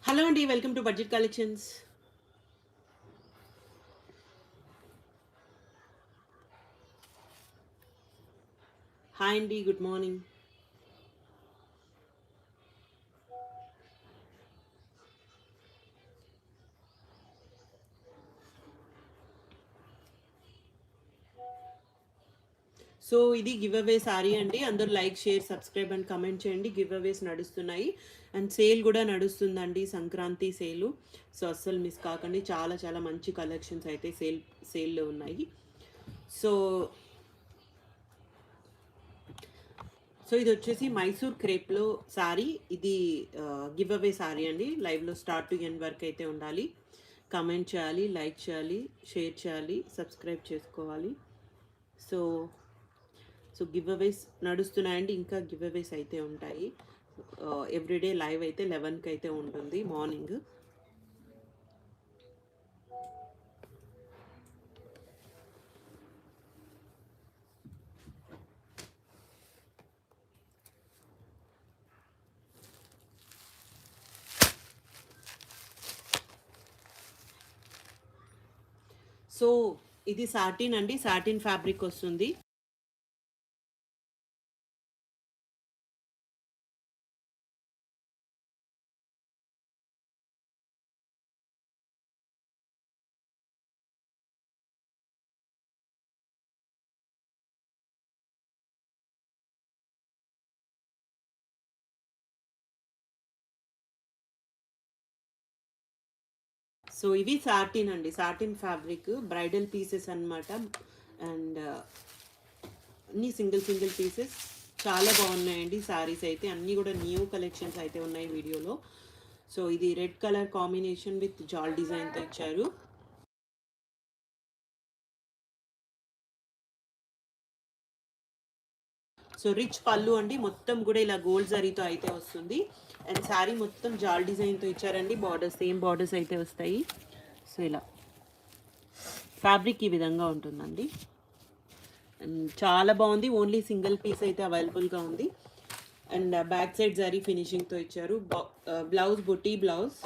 Hello అండి, welcome to budget collections. Hi అండి, good morning. So ఇది గివ్ అవే సారీ అండి. అందరూ like, share, subscribe and comment చేయండి. గివ్ అవేస్ నడుస్తున్నాయి అండ్ సేల్ కూడా నడుస్తుందండి, సంక్రాంతి సేలు. సో అస్సలు మిస్ కాకండి, చాలా చాలా మంచి కలెక్షన్స్ అయితే సేల్లో ఉన్నాయి. సో సో ఇది వచ్చేసి మైసూర్ క్రేప్లో సారీ. ఇది గివ్ అవే సారీ అండి. లైవ్లో స్టార్ట్ టు ఎండ్ వరకు అయితే ఉండాలి. కమెంట్ చేయాలి, లైక్ చేయాలి, షేర్ చేయాలి, సబ్స్క్రైబ్ చేసుకోవాలి. సో సో గివ్ అవేస్ నడుస్తున్నాయండి, ఇంకా గివ్ అవేస్ అయితే ఉంటాయి. ఎవ్రీడే లైవ్ అయితే 11కి అయితే ఉంటుంది మార్నింగ్. సో ఇది సాటిన్ అండి, సాటిన్ ఫ్యాబ్రిక్ వస్తుంది. సో ఇవి సాటిన్ అండి, సాటిన్ ఫ్యాబ్రిక్ బ్రైడల్ పీసెస్ అన్నమాట. అండ్ అన్ని సింగిల్ సింగిల్ పీసెస్ చాలా బాగున్నాయండి. సారీస్ అయితే అన్నీ కూడా న్యూ కలెక్షన్స్ అయితే ఉన్నాయి వీడియోలో. సో ఇది రెడ్ కలర్ కాంబినేషన్ విత్ జాల్ డిజైన్తో ఇచ్చారు. సో రిచ్ పళ్ళు అండి, మొత్తం కూడా ఇలా గోల్డ్ జరీతో అయితే వస్తుంది. అండ్ శారీ మొత్తం జాల్ డిజైన్తో ఇచ్చారండి. బార్డర్స్ సేమ్ బార్డర్స్ అయితే వస్తాయి. సో ఇలా ఫ్యాబ్రిక్ ఈ విధంగా ఉంటుందండి. అండ్ చాలా బాగుంది. ఓన్లీ సింగిల్ పీస్ అయితే అవైలబుల్గా ఉంది. అండ్ బ్యాక్ సైడ్ జరీ ఫినిషింగ్తో ఇచ్చారు. బ్లౌజ్ బుటీ బ్లౌజ్.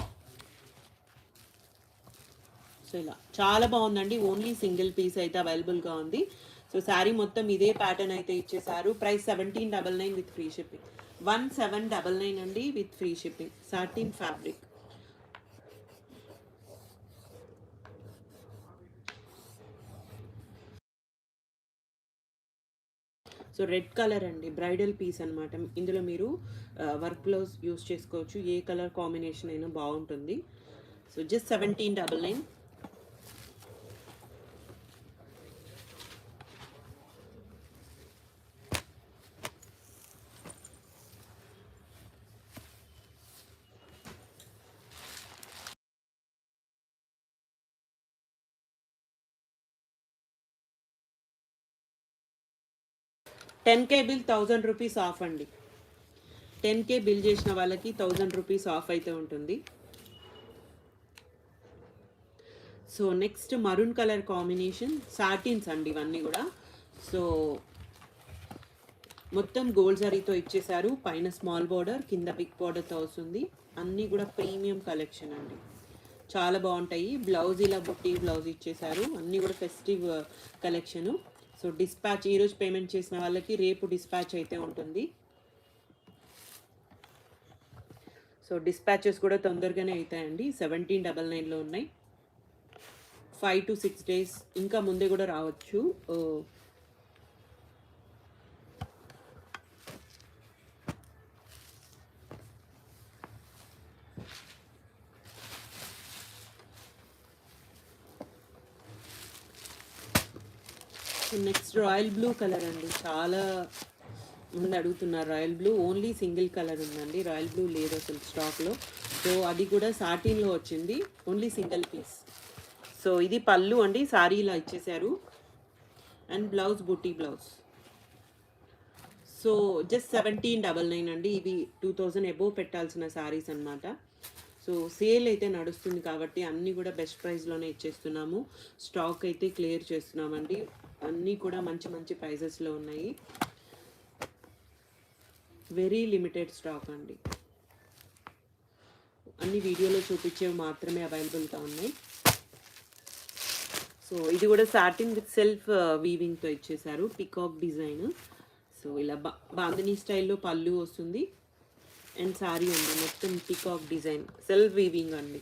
సో ఇలా చాలా బాగుందండి. ఓన్లీ సింగిల్ పీస్ అయితే అవైలబుల్గా ఉంది. సో శారీ మొత్తం ఇదే ప్యాటర్న్ అయితే ఇచ్చేసారు. Price 1799 with free shipping. 1799 అండి with free shipping. Satin fabric. So red colour అండి, బ్రైడల్ పీస్ అనమాట. ఇందులో మీరు వర్క్ బ్లౌజ్ యూస్ చేసుకోవచ్చు. ఏ కలర్ కాంబినేషన్ అయినా బాగుంటుంది. So just 1799. Ten K bill 1000 rupees of అండి. 10K బిల్ చేసిన వాళ్ళకి 1000 రూపీస్ ఆఫ్ అయితే ఉంటుంది. So next maroon colour combination satins అండి ఇవన్నీ కూడా. సో మొత్తం గోల్డ్ జరీతో ఇచ్చేసారు. పైన స్మాల్ బార్డర్, కింద బిగ్ బార్డర్తో వస్తుంది. అన్నీ కూడా ప్రీమియం కలెక్షన్ అండి, చాలా బాగుంటాయి. బ్లౌజ్ ఇలా బుట్టి బ్లౌజ్ ఇచ్చేసారు. అన్నీ కూడా ఫెస్టివ్ కలెక్షను. సో డిస్పాచ్ ఈరోజు పేమెంట్ చేసిన వాళ్ళకి రేపు డిస్పాచ్ అయితే ఉంటుంది. సో డిస్పాచెస్ కూడా తొందరగానే అవుతాయండి. 1799లో ఉన్నాయి. 5 to 6 days, ఇంకా ముందే కూడా రావచ్చు. నెక్స్ట్ రాయల్ బ్లూ కలర్ అండి. చాలా ముందు అడుగుతున్నారు royal blue. Only single colour ఉందండి, రాయల్ బ్లూ లేదు అసలు స్టాక్లో. సో అది కూడా సాటిన్లో వచ్చింది, ఓన్లీ సింగిల్ పీస్. సో ఇది పళ్ళు అండి, సారీ ఇలా ఇచ్చేసారు. And blouse buti blouse. So just 1799 అండి. ఇవి 2000 అబోవ్ పెట్టాల్సిన సారీస్ అనమాట. సో సేల్ అయితే నడుస్తుంది కాబట్టి అన్నీ కూడా బెస్ట్ ప్రైస్లోనే ఇచ్చేస్తున్నాము. స్టాక్ అయితే క్లియర్ చేస్తున్నామండి. అన్నీ కూడా మంచి మంచి ప్రైజెస్లో ఉన్నాయి. వెరీ లిమిటెడ్ స్టాక్ అండి. అన్ని వీడియోలో చూపించేవి మాత్రమే అవైలబుల్గా ఉన్నాయి. సో ఇది కూడా సాటిన్ విత్ సెల్ఫ్ వీవింగ్తో ఇచ్చేసారు, పికాక్ డిజైన్. సో ఇలా బాందినీ స్టైల్లో పళ్ళు వస్తుంది అండ్ సారీ అండి మొత్తం పికాక్ డిజైన్ సెల్ఫ్ వీవింగ్ అండి.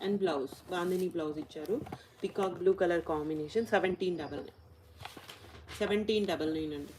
అండ్ బ్లౌజ్ బాందినీ బ్లౌజ్ ఇచ్చారు, పికాక్ బ్లూ కలర్ కాంబినేషన్. 1799 అండి.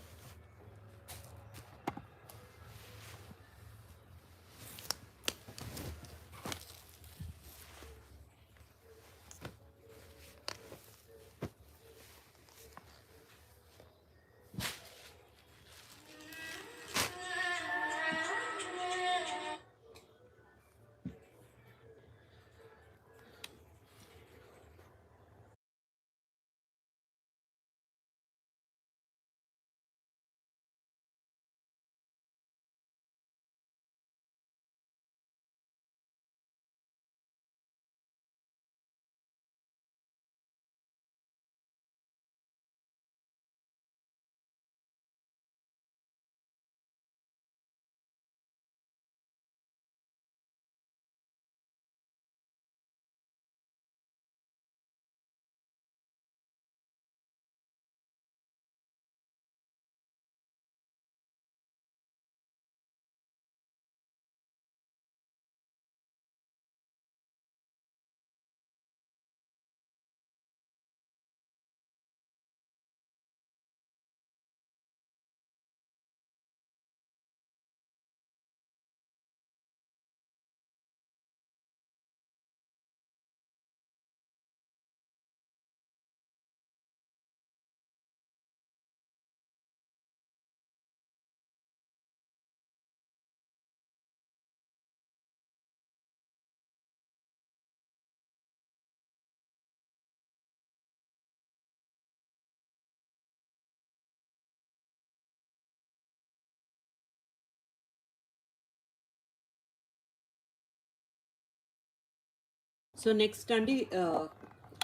సో నెక్స్ట్ అండి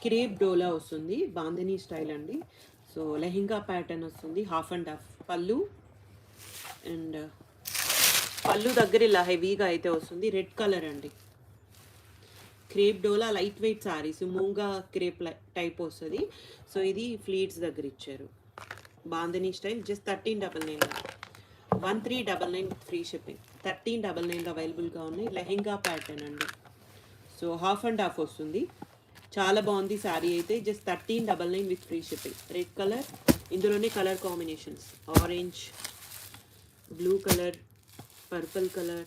క్రేప్ డోలా వస్తుంది, బాందినీ స్టైల్ అండి. సో లెహెంగా ప్యాటర్న్ వస్తుంది, హాఫ్ అండ్ హాఫ్ పళ్ళు అండ్ పళ్ళు దగ్గర ఇలా హెవీగా అయితే వస్తుంది, రెడ్ కలర్ అండి. క్రేప్ డోలా light weight saris, మూంగా crepe type వస్తుంది. సో ఇది ఫ్లీట్స్ దగ్గర ఇచ్చారు, bandhani style. Just 1399, 1399 free shipping. 1399 అవైలబుల్గా ఉన్నాయి. లెహెంగా ప్యాటర్న్ అండి. సో హాఫ్ అండ్ హాఫ్ వస్తుంది, చాలా బాగుంది శారీ అయితే. Just 1399 with free shipping. Red colour, ఇందులోనే colour combinations orange, blue colour, purple colour,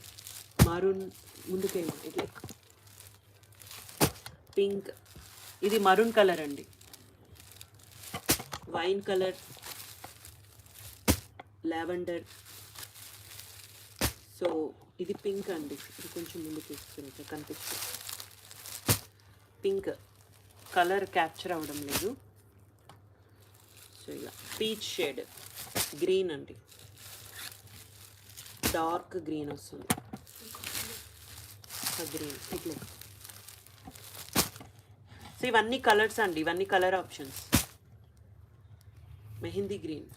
maroon, ముందుకేమో ఇట్లా పింక్, ఇది మరూన్ కలర్ అండి, వైన్ కలర్, లావెండర్. సో ఇది పింక్ అండి, ఇది కొంచెం ముందు తీసుకుని కనిపిస్తుంది. పింక్ కలర్ క్యాప్చర్ అవ్వడం లేదు. సో ఇలా పీచ్ షేడ్ గ్రీన్ అండి, డార్క్ గ్రీన్ వస్తుంది, గ్రీన్ ఇట్లా. సో ఇవన్నీ కలర్స్ అండి, ఇవన్నీ colour options. Mehndi green,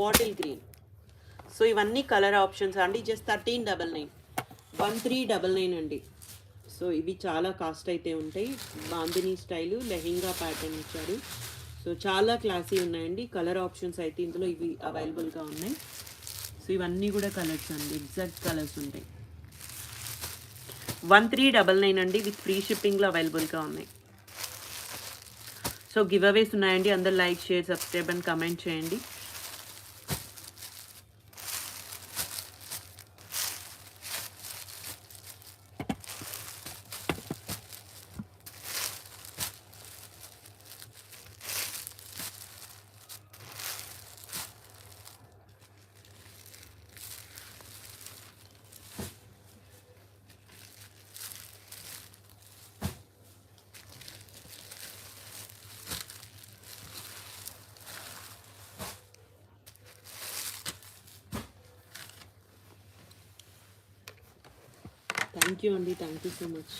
bottle green. So ఇవన్నీ కలర్ ఆప్షన్స్ అండి. జస్ట్ 1399, 1399 అండి. సో ఇవి చాలా కాస్ట్ అయితే ఉంటాయి. బాందినీ స్టైలు లెహెంగా ప్యాటర్న్ ఇచ్చారు. సో చాలా క్లాసీ ఉన్నాయండి. కలర్ ఆప్షన్స్ అయితే ఇందులో ఇవి అవైలబుల్గా ఉన్నాయి. సో ఇవన్నీ కూడా కలర్స్ అండి, ఎగ్జాక్ట్ కలర్స్ ఉంటాయి. 1399 అండి, విత్ ఫ్రీ షిప్పింగ్లో అవైలబుల్గా ఉన్నాయి. సో గివ్ అవేస్ ఉన్నాయండి. అందరు like, share, subscribe and comment చేయండి. థ్యాంక్ యూ అండి, thank you so much.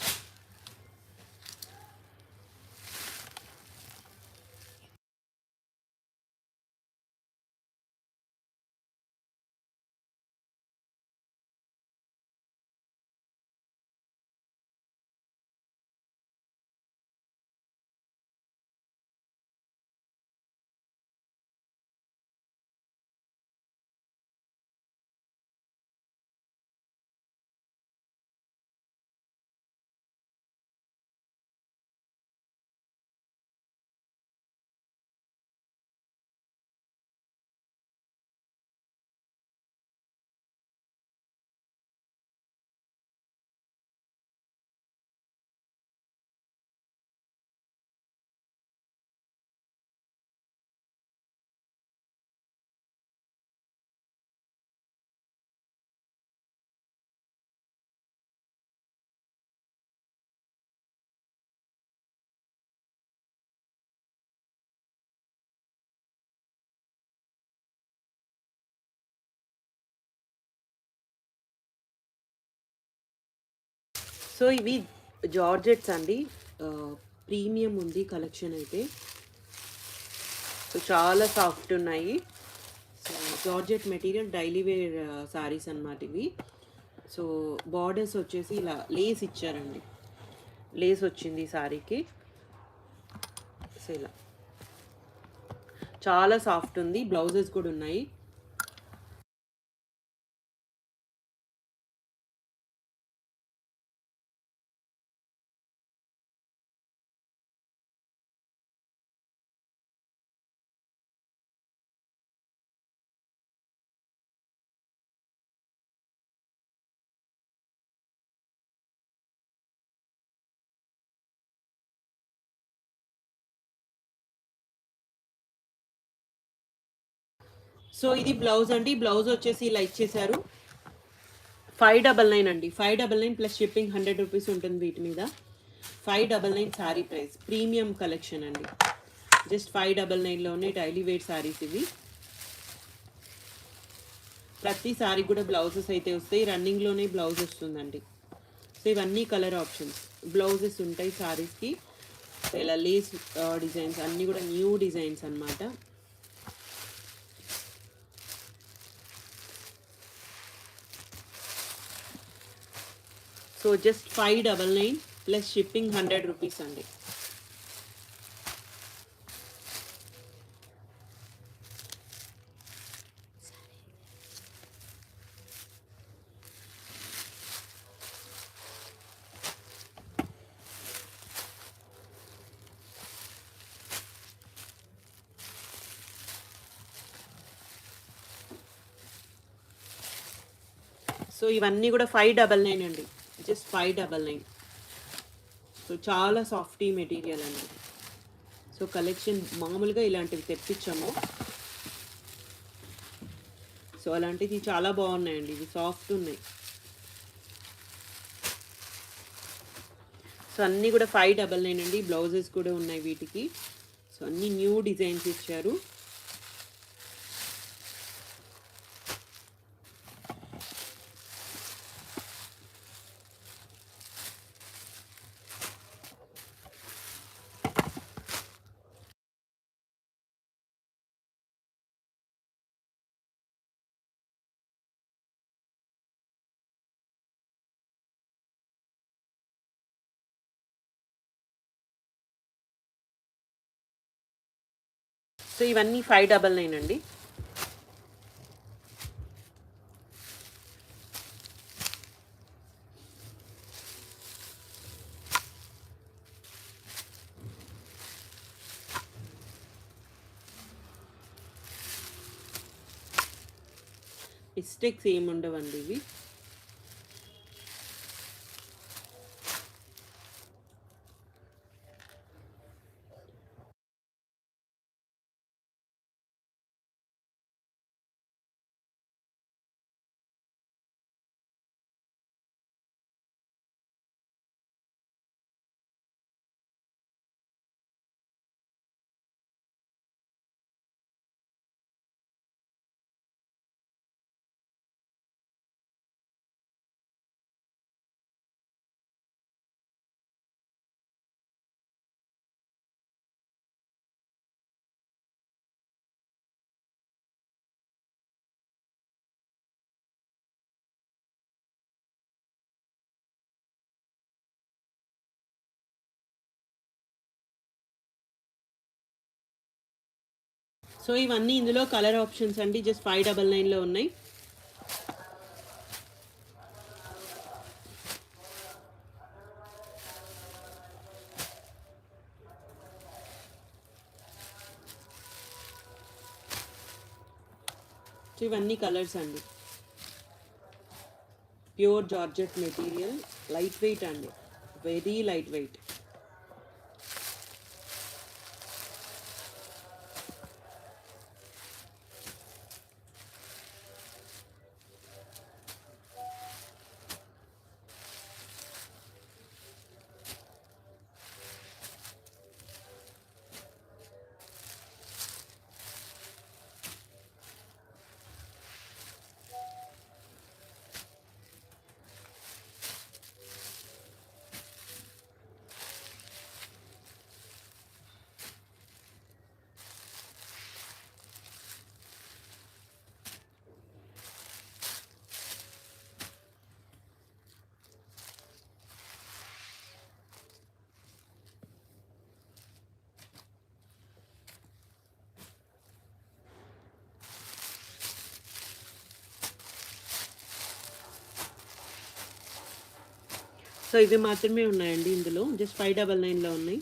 So ఇవి జార్జెట్స్ అండి. ప్రీమియం ఉంది కలెక్షన్ అయితే. సో చాలా సాఫ్ట్ ఉన్నాయి. So georgette material daily wear saris అన్నమాట ఇవి. సో బార్డర్స్ వచ్చేసి ఇలా లేస్ ఇచ్చారండి. లేస్ వచ్చింది ఈ సారీకి. సో ఇలా చాలా సాఫ్ట్ ఉంది. బ్లౌజెస్ కూడా ఉన్నాయి. సో ఇది బ్లౌజ్ అండి. బ్లౌజ్ వచ్చేసి ఇలా ఇచ్చేసారు. 599 అండి. 599 ప్లస్ షిప్పింగ్ 100 రూపీస్ ఉంటుంది వీటి మీద. 599 శారీ ప్రైస్. ప్రీమియం కలెక్షన్ అండి. జస్ట్ 599లోనే డైలీ వేర్ శారీస్ ఇవి. ప్రతి శారీ కూడా బ్లౌజెస్ అయితే వస్తాయి. రన్నింగ్లోనే బ్లౌజ్ వస్తుందండి. సో ఇవన్నీ కలర్ ఆప్షన్స్. బ్లౌజెస్ ఉంటాయి శారీస్కి. ఇలా లేస్ డిజైన్స్ అన్నీ కూడా న్యూ డిజైన్స్ అన్నమాట. So just 599 plus shipping 100 rupees అండి. సో ఇవన్నీ కూడా 599 అండి. జస్ట్ 599. సో చాలా సాఫ్టీ మెటీరియల్ అండి. సో కలెక్షన్ మామూలుగా ఇలాంటివి తెప్పించాము. సో అలాంటివి చాలా బాగున్నాయండి. ఇవి సాఫ్ట్ ఉన్నాయి. సో అన్నీ కూడా 599 అండి. బ్లౌజెస్ కూడా ఉన్నాయి వీటికి. సో అన్నీ న్యూ డిజైన్స్ ఇచ్చారు. సో ఇవన్నీ 599 అండి. మిస్టేక్స్ ఏమి ఉండవండి ఇవి. సో ఇవన్నీ ఇందులో కలర్ ఆప్షన్స్ అండి. జస్ట్ 599లో ఉన్నాయి. సో ఇవన్నీ కలర్స్ అండి. Pure georgette material, light weight అండి. Very light weight. సో ఇవి మాత్రమే ఉన్నాయండి ఇందులో, జస్ట్ 599లో ఉన్నాయి.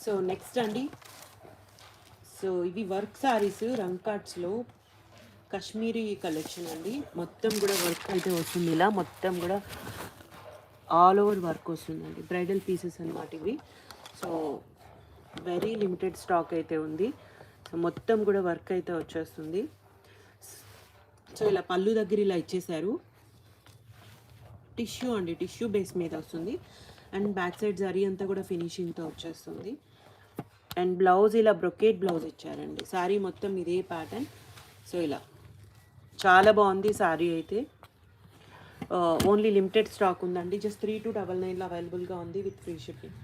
సో నెక్స్ట్ అండి, సో ఇవి వర్క్ సారీస్ రంకాట్స్లో కాశ్మీరీ కలెక్షన్ అండి. మొత్తం కూడా వర్క్ అయితే వస్తుంది, ఇలా మొత్తం కూడా ఆల్ ఓవర్ వర్క్ వస్తుందండి. బ్రైడల్ పీసెస్ అన్నమాట ఇవి. సో వెరీ లిమిటెడ్ స్టాక్ అయితే ఉంది. సో మొత్తం కూడా వర్క్ అయితే వచ్చేస్తుంది. సో ఇలా పళ్ళు దగ్గర ఇలా ఇచ్చేసారు, టిష్యూ అండి, టిష్యూ బేస్ మీద వస్తుంది. అండ్ బ్యాక్ సైడ్ జరీ అంతా కూడా ఫినిషింగ్తో వచ్చేస్తుంది. అండ్ బ్లౌజ్ ఇలా బ్రొకేట్ బ్లౌజ్ ఇచ్చారండి. శారీ మొత్తం ఇదే ప్యాటర్న్. సో ఇలా చాలా బాగుంది శారీ అయితే. ఓన్లీ లిమిటెడ్ స్టాక్ ఉందండి, జస్ట్ 3299లో అవైలబుల్గా ఉంది విత్ ఫ్రీ షిప్పింగ్.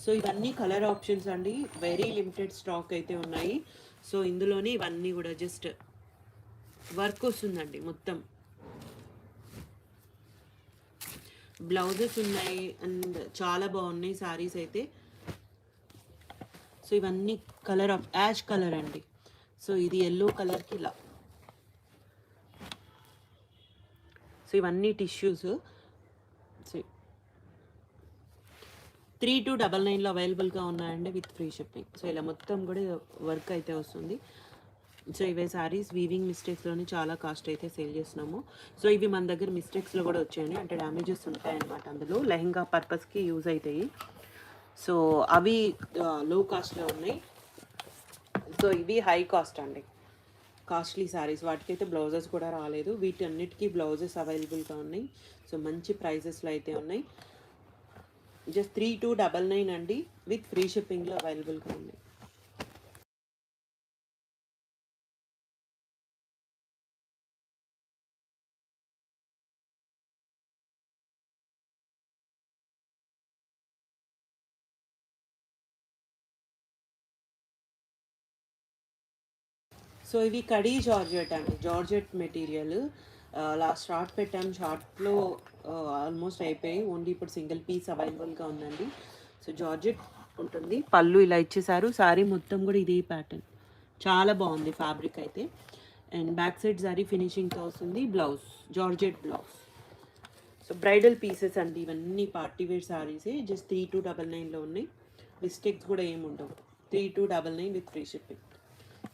సో ఇవన్నీ కలర్ ఆప్షన్స్ అండి, వెరీ లిమిటెడ్ స్టాక్ అయితే ఉన్నాయి. సో ఇందులోనే ఇవన్నీ కూడా జస్ట్ వర్క్ వస్తుందండి, మొత్తం బ్లౌజెస్ ఉన్నాయి అండ్ చాలా బాగున్నాయి శారీస్ అయితే. సో ఇవన్నీ కలర్ ఆఫ్ యాష్ కలర్ అండి. సో ఇది ఎల్లో కలర్కి ఇలా. సో ఇవన్నీ టిష్యూస్. సో 3299లో అవైలబుల్గా ఉన్నాయండి విత్ ఫ్రీ షిప్పింగ్. సో ఇలా మొత్తం కూడా వర్క్ అయితే వస్తుంది. సో ఇవే శారీస్ వీవింగ్ మిస్టేక్స్లోనే చాలా కాస్ట్ అయితే సేల్ చేస్తున్నాము. సో ఇవి మన దగ్గర మిస్టేక్స్లో కూడా వచ్చాయండి, అంటే డ్యామేజెస్ ఉంటాయన్నమాట అందులో, లెహంగా పర్పస్కి యూజ్ అవుతాయి. సో అవి లో కాస్ట్లో ఉన్నాయి. సో ఇవి హై కాస్ట్ అండి, కాస్ట్లీ శారీస్, వాటికైతే బ్లౌజెస్ కూడా రాలేదు. వీటన్నిటికీ బ్లౌజెస్ అవైలబుల్గా ఉన్నాయి. సో మంచి ప్రైజెస్లో అయితే ఉన్నాయి. జస్ట్ 3299 అండి విత్ ఫ్రీ షిప్పింగ్లో అవైలబుల్గా ఉంది. సో ఇవి కడీ జార్జెట్ అండి, జార్జెట్ మెటీరియల్. లాస్ట్ షార్ట్ పెట్టాం, షార్ట్లో ఆల్మోస్ట్ అయిపోయి, ఓన్లీ ఇప్పుడు సింగిల్ పీస్ అవైలబుల్గా ఉందండి. సో జార్జెట్ ఉంటుంది, పళ్ళు ఇలా ఇచ్చేసారు, శారీ మొత్తం కూడా ఇదే ప్యాటర్న్, చాలా బాగుంది ఫ్యాబ్రిక్ అయితే. అండ్ బ్యాక్ సైడ్ శారీ ఫినిషింగ్తో వస్తుంది. Blouse georgette blouse. So bridal pieces అండి ఇవన్నీ, పార్టీ వేర్ శారీసే. జస్ట్ 3299లో ఉన్నాయి. మిస్టేక్స్ కూడా ఏమి ఉండవు. 3299 విత్ ఫ్రీ షిప్పింగ్.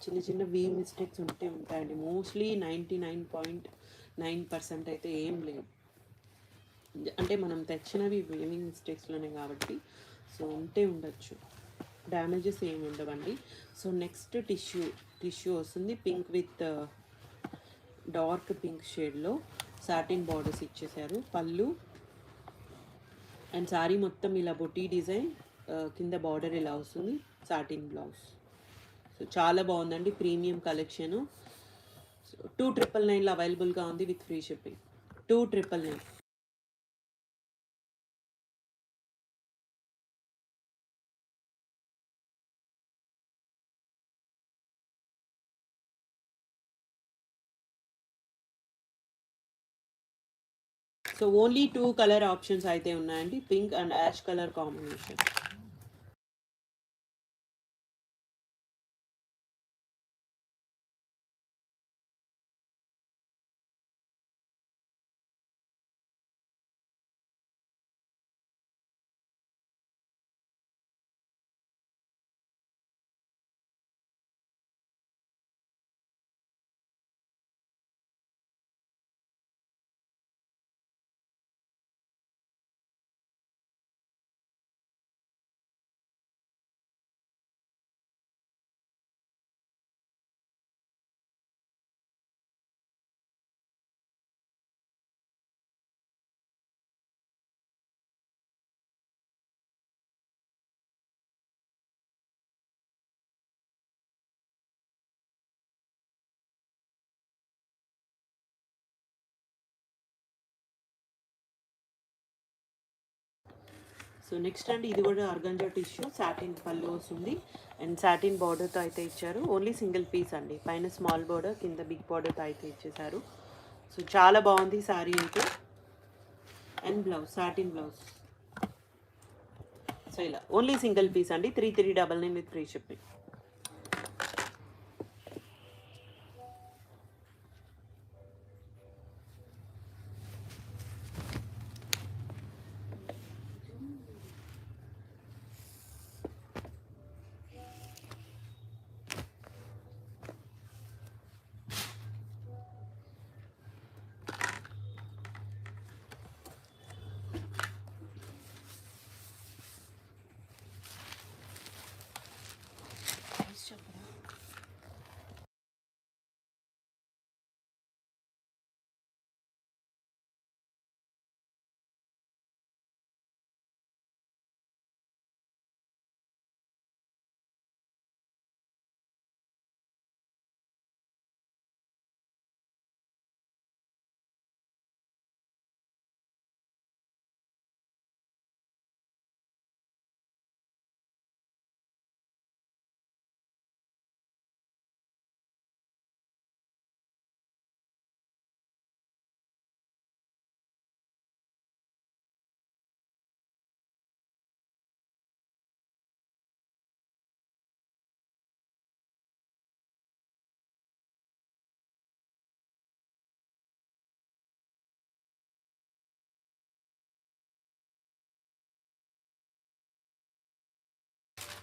చిన్న చిన్న వీ మిస్టేక్స్ ఉంటాయండి, మోస్ట్లీ 99.9 9% అయితే ఏం లేదు. అంటే మనం తెచ్చినవి వేవింగ్ మిస్టేక్స్లోనే కాబట్టి సో ఉంటే ఉండొచ్చు, డ్యామేజెస్ ఏమి ఉండవండి. సో నెక్స్ట్ టిష్యూ వస్తుంది పింక్ విత్ డార్క్ పింక్ షేడ్లో సాటిన్ బార్డర్స్ ఇచ్చేసారు. పళ్ళు అండ్ శారీ మొత్తం ఇలా బొటీ డిజైన్, కింద బార్డర్ ఇలా వస్తుంది, సాటిన్ బ్లౌజ్. సో చాలా బాగుందండి, ప్రీమియం కలెక్షను. 2,999 అవైలబుల్గా ఉంది with free shipping. 2,999. So only 2 colour options అయితే ఉన్నాయండి, pink and ash colour combination. So next అండి, ఇది కూడా ఆర్గాంజా టిష్యూ, సాటిన్ పళ్ళు వస్తుంది అండ్ సాటిన్ బార్డర్తో అయితే ఇచ్చారు. ఓన్లీ సింగిల్ పీస్ అండి, పైన స్మాల్ బార్డర్, కింద బిగ్ బార్డర్తో అయితే ఇచ్చేసారు. సో చాలా బాగుంది శారీ అయితే. And blouse, satin blouse. So ఇలా ఓన్లీ సింగిల్ పీస్ అండి, 3,399 with free shipping.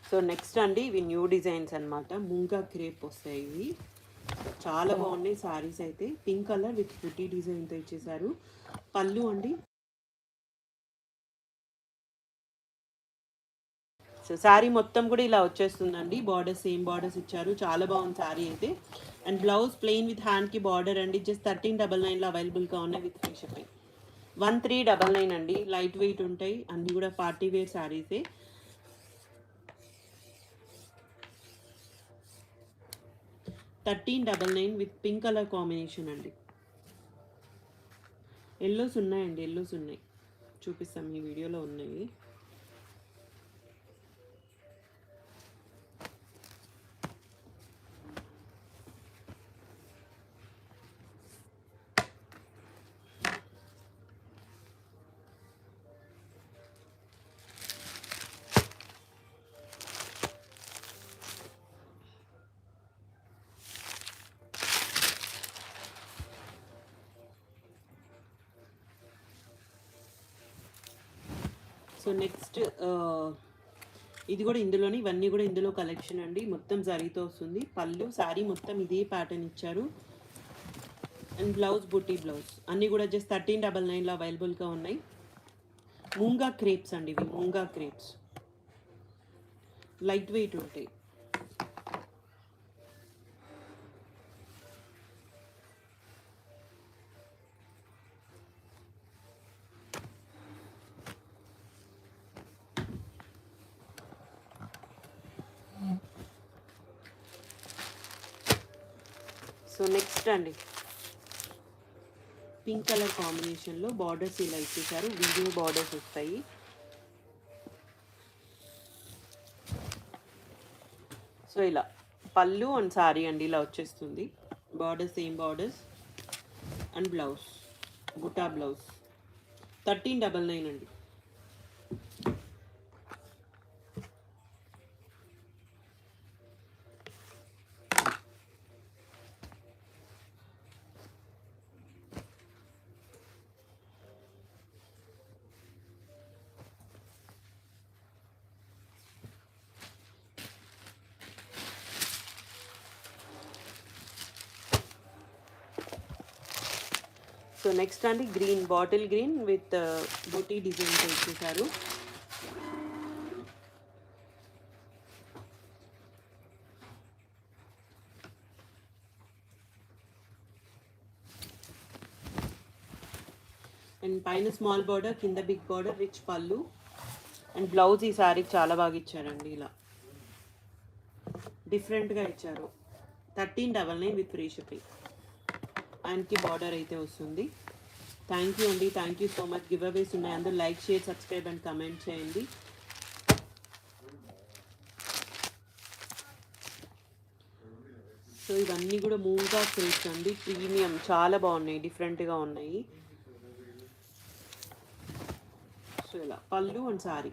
So next అండి, ఇవి న్యూ డిజైన్స్ అనమాట, ముంగా క్రేప్ వస్తాయి ఇవి. చాలా బాగున్నాయి సారీస్ అయితే. పింక్ కలర్ విత్ బుటీ డిజైన్తో ఇచ్చేసారు. పళ్ళు అండి, సో శారీ మొత్తం కూడా ఇలా వచ్చేస్తుందండి, బార్డర్ సేమ్ బార్డర్స్ ఇచ్చారు. చాలా బాగుంది శారీ అయితే. అండ్ బ్లౌజ్ ప్లెయిన్ విత్ హ్యాండ్కి బార్డర్ అండి. జస్ట్ 1399లో అవైలబుల్గా ఉన్నాయి విత్ ఫ్రీ షిప్పింగ్. 1399 అండి, లైట్ వెయిట్ ఉంటాయి, అన్నీ కూడా పార్టీ వేర్ శారీసే. 1399 విత్ పింక్ కలర్ కాంబినేషన్ అండి. ఎల్లోస్ ఉన్నాయండి, ఎల్లోస్ ఉన్నాయి, చూపిస్తాం, ఈ వీడియోలో ఉన్నాయి. సో నెక్స్ట్ ఇది కూడా ఇందులోని, ఇవన్నీ కూడా ఇందులో కలెక్షన్ అండి. మొత్తం జరీతో వస్తుంది. పళ్ళు శారీ మొత్తం ఇదే ప్యాటర్న్ ఇచ్చారు. అండ్ బ్లౌజ్ బుటీ బ్లౌజ్ అన్నీ కూడా జస్ట్ 1399లో అవైలబుల్గా ఉన్నాయి. మూంగా క్రేప్స్ అండి ఇవి, మూంగా క్రేప్స్ లైట్ వెయిట్ ఉంటాయి. సో నెక్స్ట్ అండి పింక్ కలర్ కాంబినేషన్లో బార్డర్స్ ఇలా ఇచ్చేసారు, వీడియో బార్డర్స్ వస్తాయి. సో ఇలా పళ్ళు అండ్ సారీ అండి ఇలా వచ్చేస్తుంది. Borders same borders and blouse buta blouse 1399 అండి. సో నెక్స్ట్ అండి green, bottle green with buti డిజైన్తో ఇచ్చేసారు. అండ్ పైన స్మాల్ బార్డర్, కింద big border, rich pallu and blouse ఈ శారీకి చాలా బాగా ఇచ్చారండి. ఇలా డిఫరెంట్గా ఇచ్చారు. 1399 విత్ ఫ్రీ షిప్పింగ్. ఆయనకి బార్డర్ అయితే వస్తుంది. థ్యాంక్ యూ అండి, thank you so much. Giveaways ఉన్నాయి, అందరూ like, share, subscribe and comment చేయండి. సో ఇవన్నీ కూడా మూంగా క్రేప్స్ అండి, ప్రీమియం, చాలా బాగున్నాయి, డిఫరెంట్గా ఉన్నాయి. సో ఇలా పళ్ళు అండ్ సారీ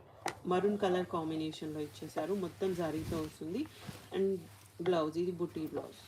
మరూన్ కలర్ కాంబినేషన్లో ఇచ్చేసారు, మొత్తం సారీతో వస్తుంది. అండ్ బ్లౌజ్ ఇది బుటీ బ్లౌజ్.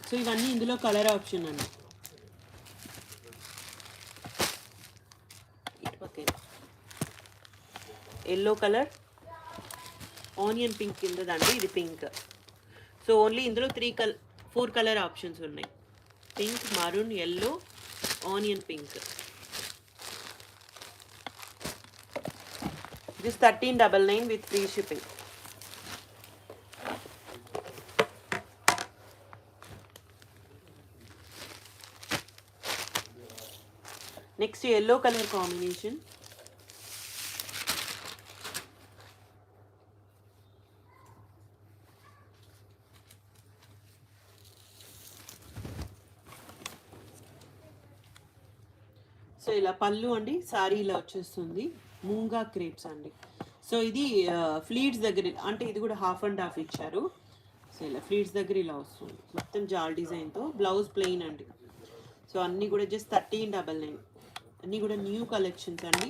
సో ఇవన్నీ ఇందులో కలర్ ఆప్షన్ అండి. ఎల్లో కలర్, ఆనియన్ పింక్ కింద దాంట్లో ఇది పింక్. సో ఓన్లీ ఇందులో 4 కలర్ ఆప్షన్స్ ఉన్నాయి. Pink, maroon, yellow, onion pink. This 1399 with free shipping. Next yellow colour combination. So ఇలా పళ్ళు అండి, సారీ ఇలా వచ్చేస్తుంది. మూంగా క్రేప్స్ అండి. సో ఇది ఫ్లీట్స్ దగ్గర, అంటే ఇది కూడా హాఫ్ అండ్ హాఫ్ ఇచ్చారు. సో ఇలా ఫ్లీట్స్ దగ్గర ఇలా వస్తుంది, మొత్తం జాల్ డిజైన్తో. బ్లౌజ్ ప్లెయిన్ అండి. సో అన్నీ కూడా జస్ట్ 1399. అన్నీ కూడా న్యూ కలెక్షన్స్ అండి.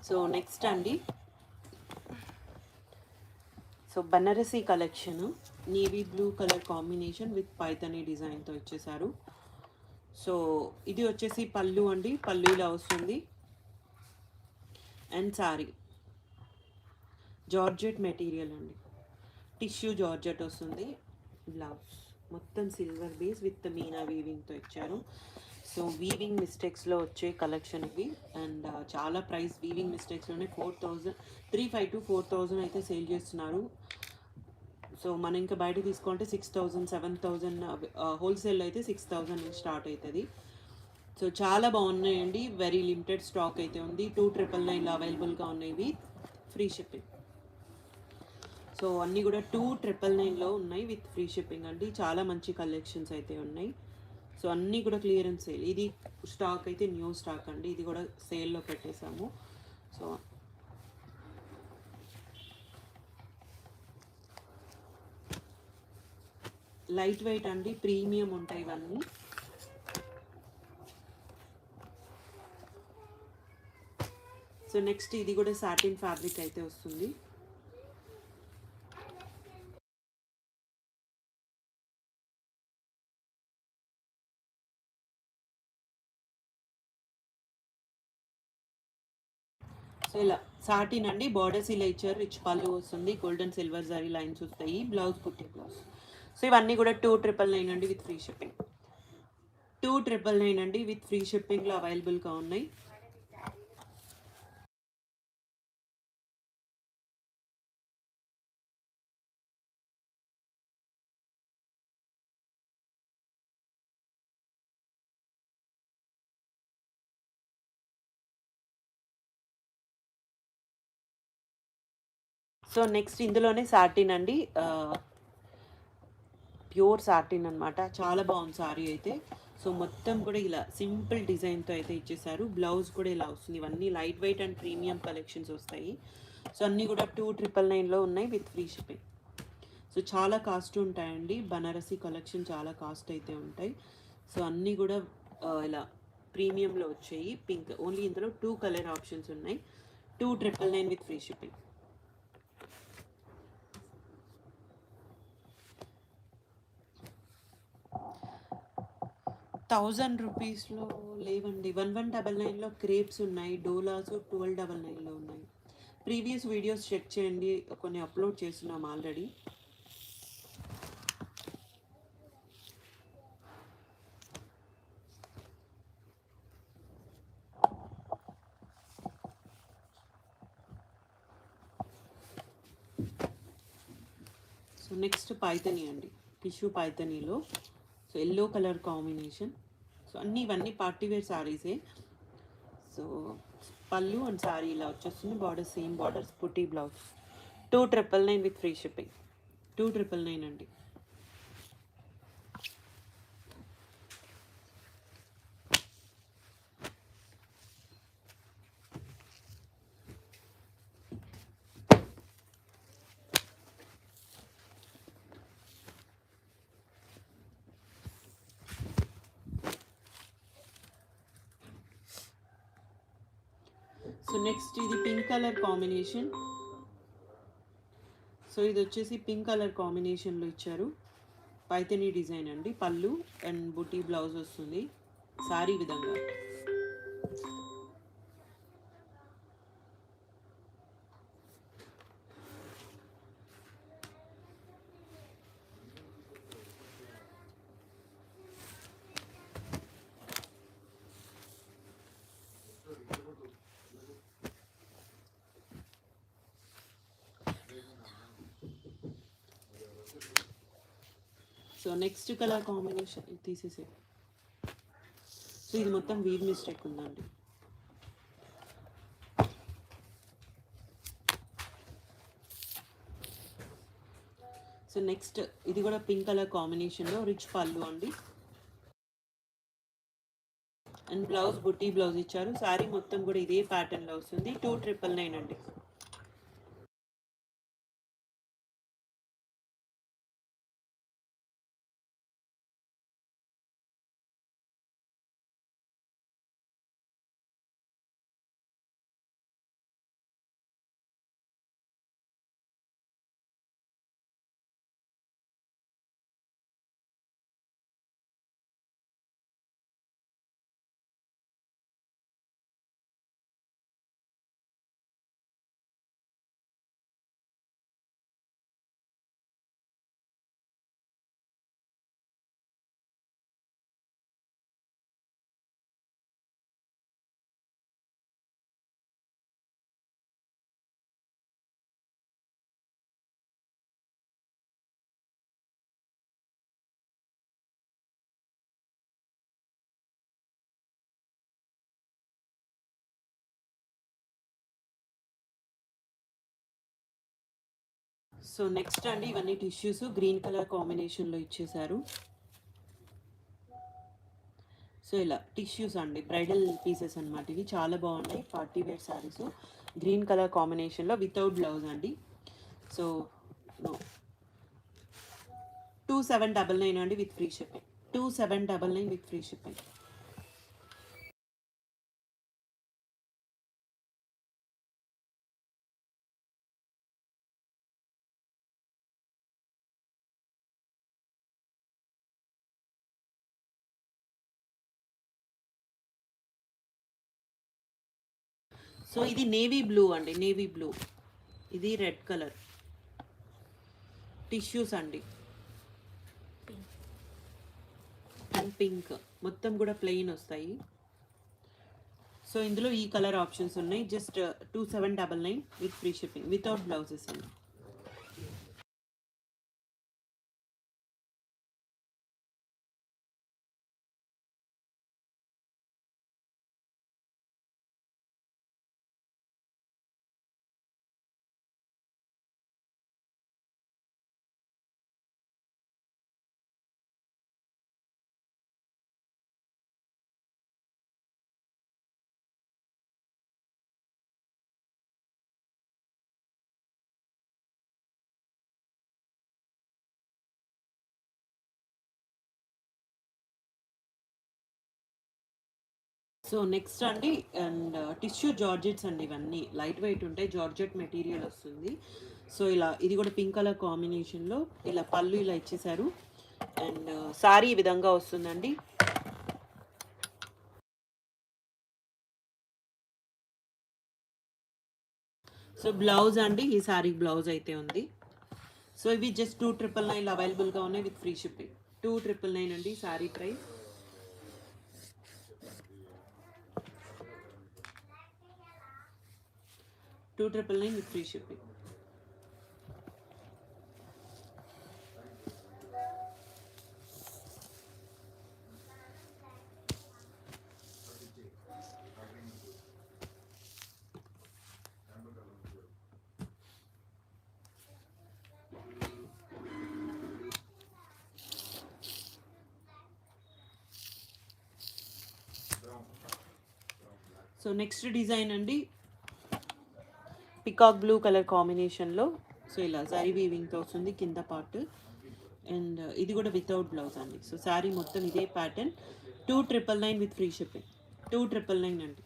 సో నెక్స్ట్ అండి, so Banarasi collection. Navy blue colour combination with Paithani డిజైన్తో ఇచ్చేసారు. సో ఇది వచ్చేసి పళ్ళు అండి, పళ్ళు ఇలా వస్తుంది. అండ్ సారీ జార్జెట్ మెటీరియల్ అండి, టిష్యూ జార్జెట్ వస్తుంది. బ్లౌజ్ మొత్తం సిల్వర్ బేస్ విత్ మీనా వీవింగ్తో ఇచ్చారు. సో వీవింగ్ మిస్టేక్స్లో వచ్చే కలెక్షన్ ఇవి. అండ్ చాలా ప్రైస్ వీవింగ్ మిస్టేక్స్లోనే 3,500 to 4,000 అయితే సేల్ చేస్తున్నారు. సో మనం ఇంకా బయట తీసుకుంటే 6,000 7,000, హోల్సేల్ అయితే 6,000 నుంచి స్టార్ట్ అవుతుంది. సో చాలా బాగున్నాయండి, వెరీ లిమిటెడ్ స్టాక్ అయితే ఉంది. 2,999 అవైలబుల్గా ఉన్నాయి, ఫ్రీ షిప్పింగ్. సో అన్నీ కూడా 2,999లో ఉన్నాయి విత్ ఫ్రీ షిప్పింగ్ అండి. చాలా మంచి కలెక్షన్స్ అయితే ఉన్నాయి. సో అన్నీ కూడా క్లియరెన్స్ సేల్. ఇది స్టాక్ అయితే న్యూ స్టాక్ అండి, ఇది కూడా సేల్లో పెట్టేసాము. సో లైట్ వెయిట్ అండి, ప్రీమియం ఉంటాయి ఇవన్నీ. సో నెక్స్ట్ ఇది కూడా సాటిన్ ఫ్యాబ్రిక్ అయితే వస్తుంది. సో ఇలా సాటిన్ అండి, బార్డర్స్ ఇలా ఇచ్చారు, రిచ్ పళ్ళు వస్తుంది, గోల్డెన్ సిల్వర్ జరీ లైన్స్ వస్తాయి, బ్లౌజ్ పుట్టి బ్లౌజ్. సో ఇవన్నీ కూడా 2,999 అండి విత్ ఫ్రీ షిప్పింగ్. 2,999 అండి విత్ ఫ్రీ షిప్పింగ్లో అవైలబుల్గా ఉన్నాయి. సో నెక్స్ట్ ఇందులోనే సాటిన్ అండి, ప్యూర్ సాటిన్ అనమాట. చాలా బాగుంది సారీ అయితే. సో మొత్తం కూడా ఇలా సింపుల్ డిజైన్తో అయితే ఇచ్చేసారు. బ్లౌజ్ కూడా ఇలా వస్తుంది. ఇవన్నీ light wait and premium collections వస్తాయి. సో అన్నీ కూడా 2,999లో ఉన్నాయి విత్ ఫ్రీ షిప్పింగ్. సో చాలా కాస్ట్ ఉంటాయండి, బనారసి కలెక్షన్ చాలా కాస్ట్ అయితే ఉంటాయి. సో అన్నీ కూడా ఇలా ప్రీమియంలో వచ్చాయి. పింక్ ఓన్లీ, ఇందులో 2 కలర్ ఆప్షన్స్ ఉన్నాయి. 2,999 విత్ ఫ్రీ షిప్పింగ్. 1,000 రూపీస్లో లేవండి. 1199లో క్రేప్స్ ఉన్నాయి, డోలాస్ 1299లో ఉన్నాయి. ప్రీవియస్ వీడియోస్ చెక్ చేయండి, కొన్ని అప్లోడ్ చేస్తున్నాం ఆల్రెడీ. సో నెక్స్ట్ పైథనీ అండి, టిష్యూ పైథనీలో. So yellow colour combination. So ఇవన్నీ పార్టీవేర్ శారీసే. సో పళ్ళు అండ్ శారీ ఇలా వచ్చేస్తుంది, బార్డర్ సేమ్ బార్డర్స్, పుట్టి బ్లౌజ్. 2,999 with free shipping. 2,999 అండి. సో నెక్స్ట్ ఇది పింక్ కలర్ కాంబినేషన్. సో ఇది వచ్చేసి పింక్ కలర్ కాంబినేషన్లో ఇచ్చారు. పైథనీ డిజైన్ అండి, పళ్ళు అండ్ బుటీ బ్లౌజ్ వస్తుంది. సారీ విధంగా. సో నెక్స్ట్ కలర్ కాంబినేషన్ తీసేసే. సో ఇది మొత్తం వీవ్ మిస్టేక్ ఉందండి. సో నెక్స్ట్ ఇది కూడా పింక్ కలర్ కాంబినేషన్లో రిచ్ పళ్ళు అండి, అండ్ బ్లౌజ్ బుట్టి బ్లౌజ్ ఇచ్చారు. శారీ మొత్తం కూడా ఇదే ప్యాటర్న్లో వస్తుంది. 2,999 అండి. సో నెక్స్ట్ అండి ఇవన్నీ టిష్యూస్ గ్రీన్ కలర్ కాంబినేషన్లో ఇచ్చేసారు. సో ఇలా టిష్యూస్ అండి, బ్రైడల్ పీసెస్ అనమాట ఇవి. చాలా బాగున్నాయి party wear saris. Green colour కాంబినేషన్లో వితౌట్ బ్లౌజ్ అండి. సో 2799 అండి with free shipping. 2799 with free shipping. So ఇది నేవీ బ్లూ అండి, నేవీ బ్లూ. ఇది రెడ్ కలర్ టిష్యూస్ అండి అండ్ పింక్, మొత్తం కూడా ప్లెయిన్ వస్తాయి. సో ఇందులో ఈ కలర్ ఆప్షన్స్ ఉన్నాయి. Just 2799 with free shipping without blouses అండి. సో నెక్స్ట్ అండి అండ్ టిష్యూ జార్జెట్స్ అండి. ఇవన్నీ లైట్ వెయిట్ ఉంటాయి, జార్జెట్ మెటీరియల్ వస్తుంది. సో ఇలా ఇది కూడా పింక్ కలర్ కాంబినేషన్లో ఇలా పళ్ళు ఇలా ఇచ్చేసారు. అండ్ సారీ ఈ విధంగా వస్తుందండి. సో బ్లౌజ్ అండి, ఈ సారీ బ్లౌజ్ అయితే ఉంది. సో ఇవి జస్ట్ 2999 అవైలబుల్గా ఉన్నాయి విత్ ఫ్రీ షిప్పింగ్. 2999 అండి sorry price. $299 with free shipping. So next design అండి పికాక్ బ్లూ కలర్ కాంబినేషన్లో. సో ఇలా జరీ వీవింగ్తో వస్తుంది కింద పార్ట్. అండ్ ఇది కూడా వితౌట్ బ్లౌజ్ అండి. సో శారీ మొత్తం ఇదే ప్యాటర్న్. 2999 with free shipping. 2999 అండి.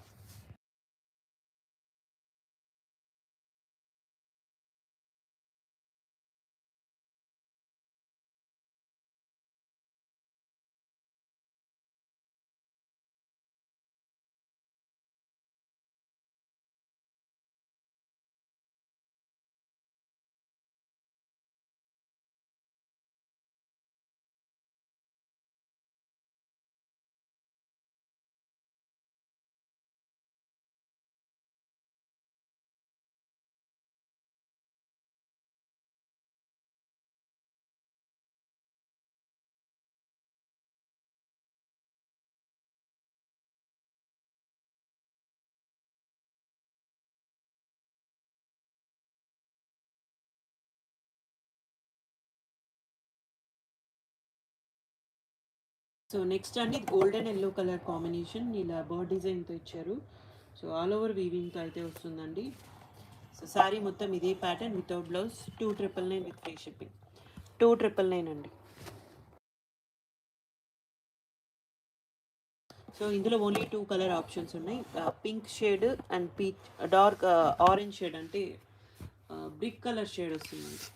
సో నెక్స్ట్ అండి గోల్డెన్ ఎల్లో కలర్ కాంబినేషన్, ఇలా బర్డ్ డిజైన్తో ఇచ్చారు. సో ఆల్ ఓవర్ వీవింగ్తో అయితే వస్తుందండి. సో శారీ మొత్తం ఇదే pattern without blouse. 2999 with free shipping. 2999 అండి. సో ఇందులో ఓన్లీ 2 కలర్ ఆప్షన్స్ ఉన్నాయి. Pink shade and peach dark orange shade, అంటే బ్రిక్ కలర్ షేడ్ వస్తుందండి.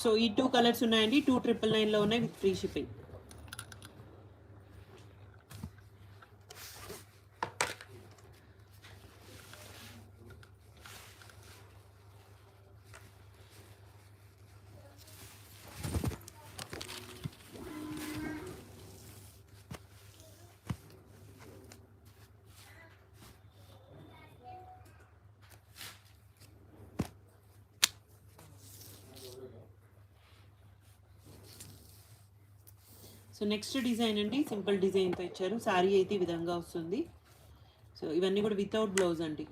సో ఈ 2 కలర్స్ ఉన్నాయండి. 2999లో ఉన్నాయి with free shipping. So next design అండి, సింపుల్ డిజైన్తో ఇచ్చారు. శారీ అయితే ఈ విధంగా వస్తుంది. సో ఇవన్నీ కూడా వితౌట్ బ్లౌజ్ అండి.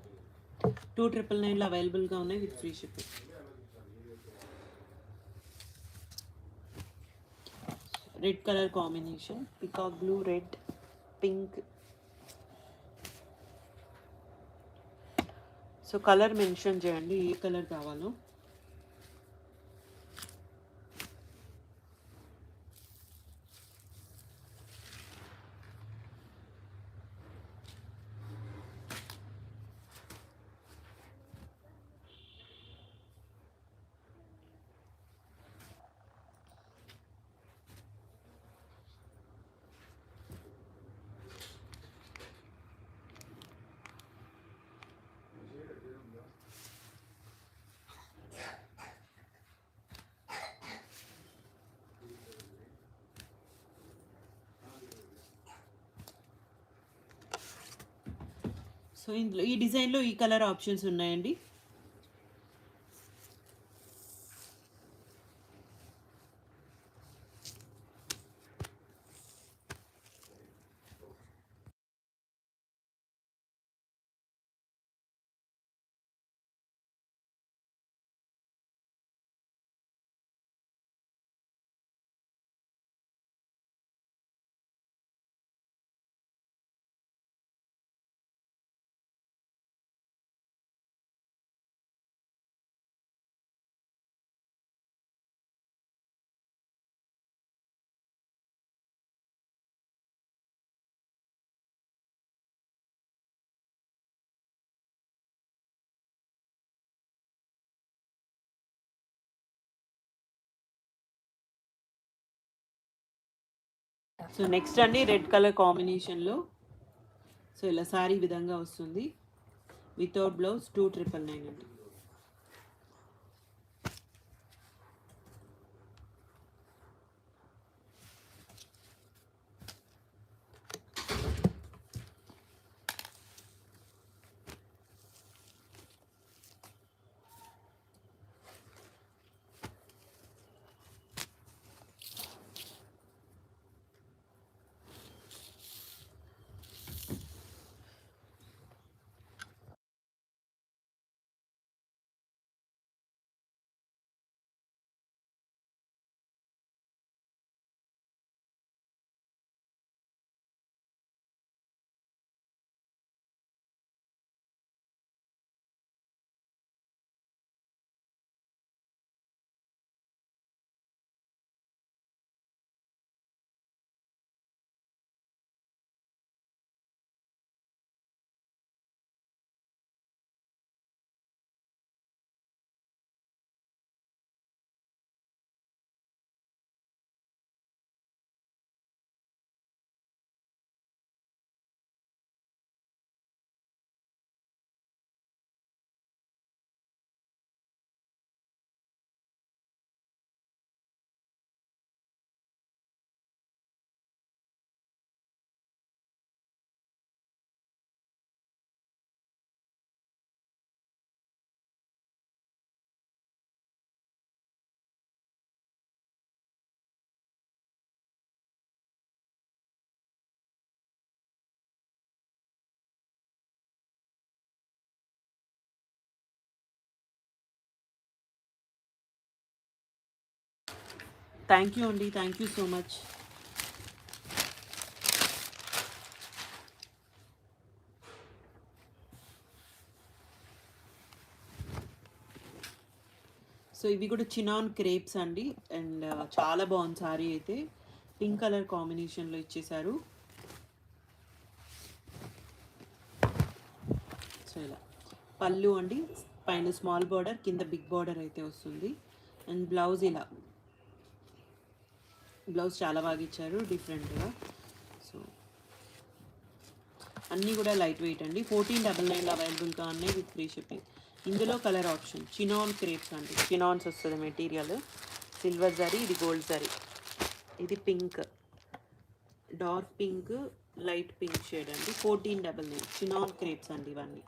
2999లో అవైలబుల్గా ఉన్నాయి with free shipping. Red colour combination, peacock blue, red, pink. So colour mention చేయండి ఏ కలర్ కావాలో. సో ఇందులో ఈ డిజైన్లో ఈ కలర్ ఆప్షన్స్ ఉన్నాయండి. సో నెక్స్ట్ అండి, రెడ్ కలర్ కాంబినేషన్లో సో ఇలా శారీ విధంగా వస్తుంది వితౌట్ బ్లౌజ్. 2999 అండి. థ్యాంక్ యూ అండి, thank you so much. So ఇవి కూడా చినాన్ క్రేప్స్ అండి. అండ్ చాలా బాగుంది సారీ అయితే. పింక్ కలర్ కాంబినేషన్లో ఇచ్చేసారు. సో ఇలా పళ్ళు అండి, పైన స్మాల్ బార్డర్, కింద బిగ్ బార్డర్ అయితే వస్తుంది. అండ్ బ్లౌజ్ ఇలా, బ్లౌజ్ చాలా బాగా ఇచ్చారు డిఫరెంట్గా. సో అన్నీ కూడా లైట్ వెయిట్ అండి. 1499 అవైలబుల్గా ఉన్నాయి విత్ ఫ్రీ షిప్పింగ్. ఇందులో కలర్ ఆప్షన్ చినాన్ క్రేప్స్ అండి, చినాన్స్ వస్తుంది మెటీరియల్. సిల్వర్ జరీ, ఇది గోల్డ్ జరీ, ఇది pink, dark pink, light pink shade అండి. 1499 చినాన్ క్రేప్స్ అండి ఇవన్నీ.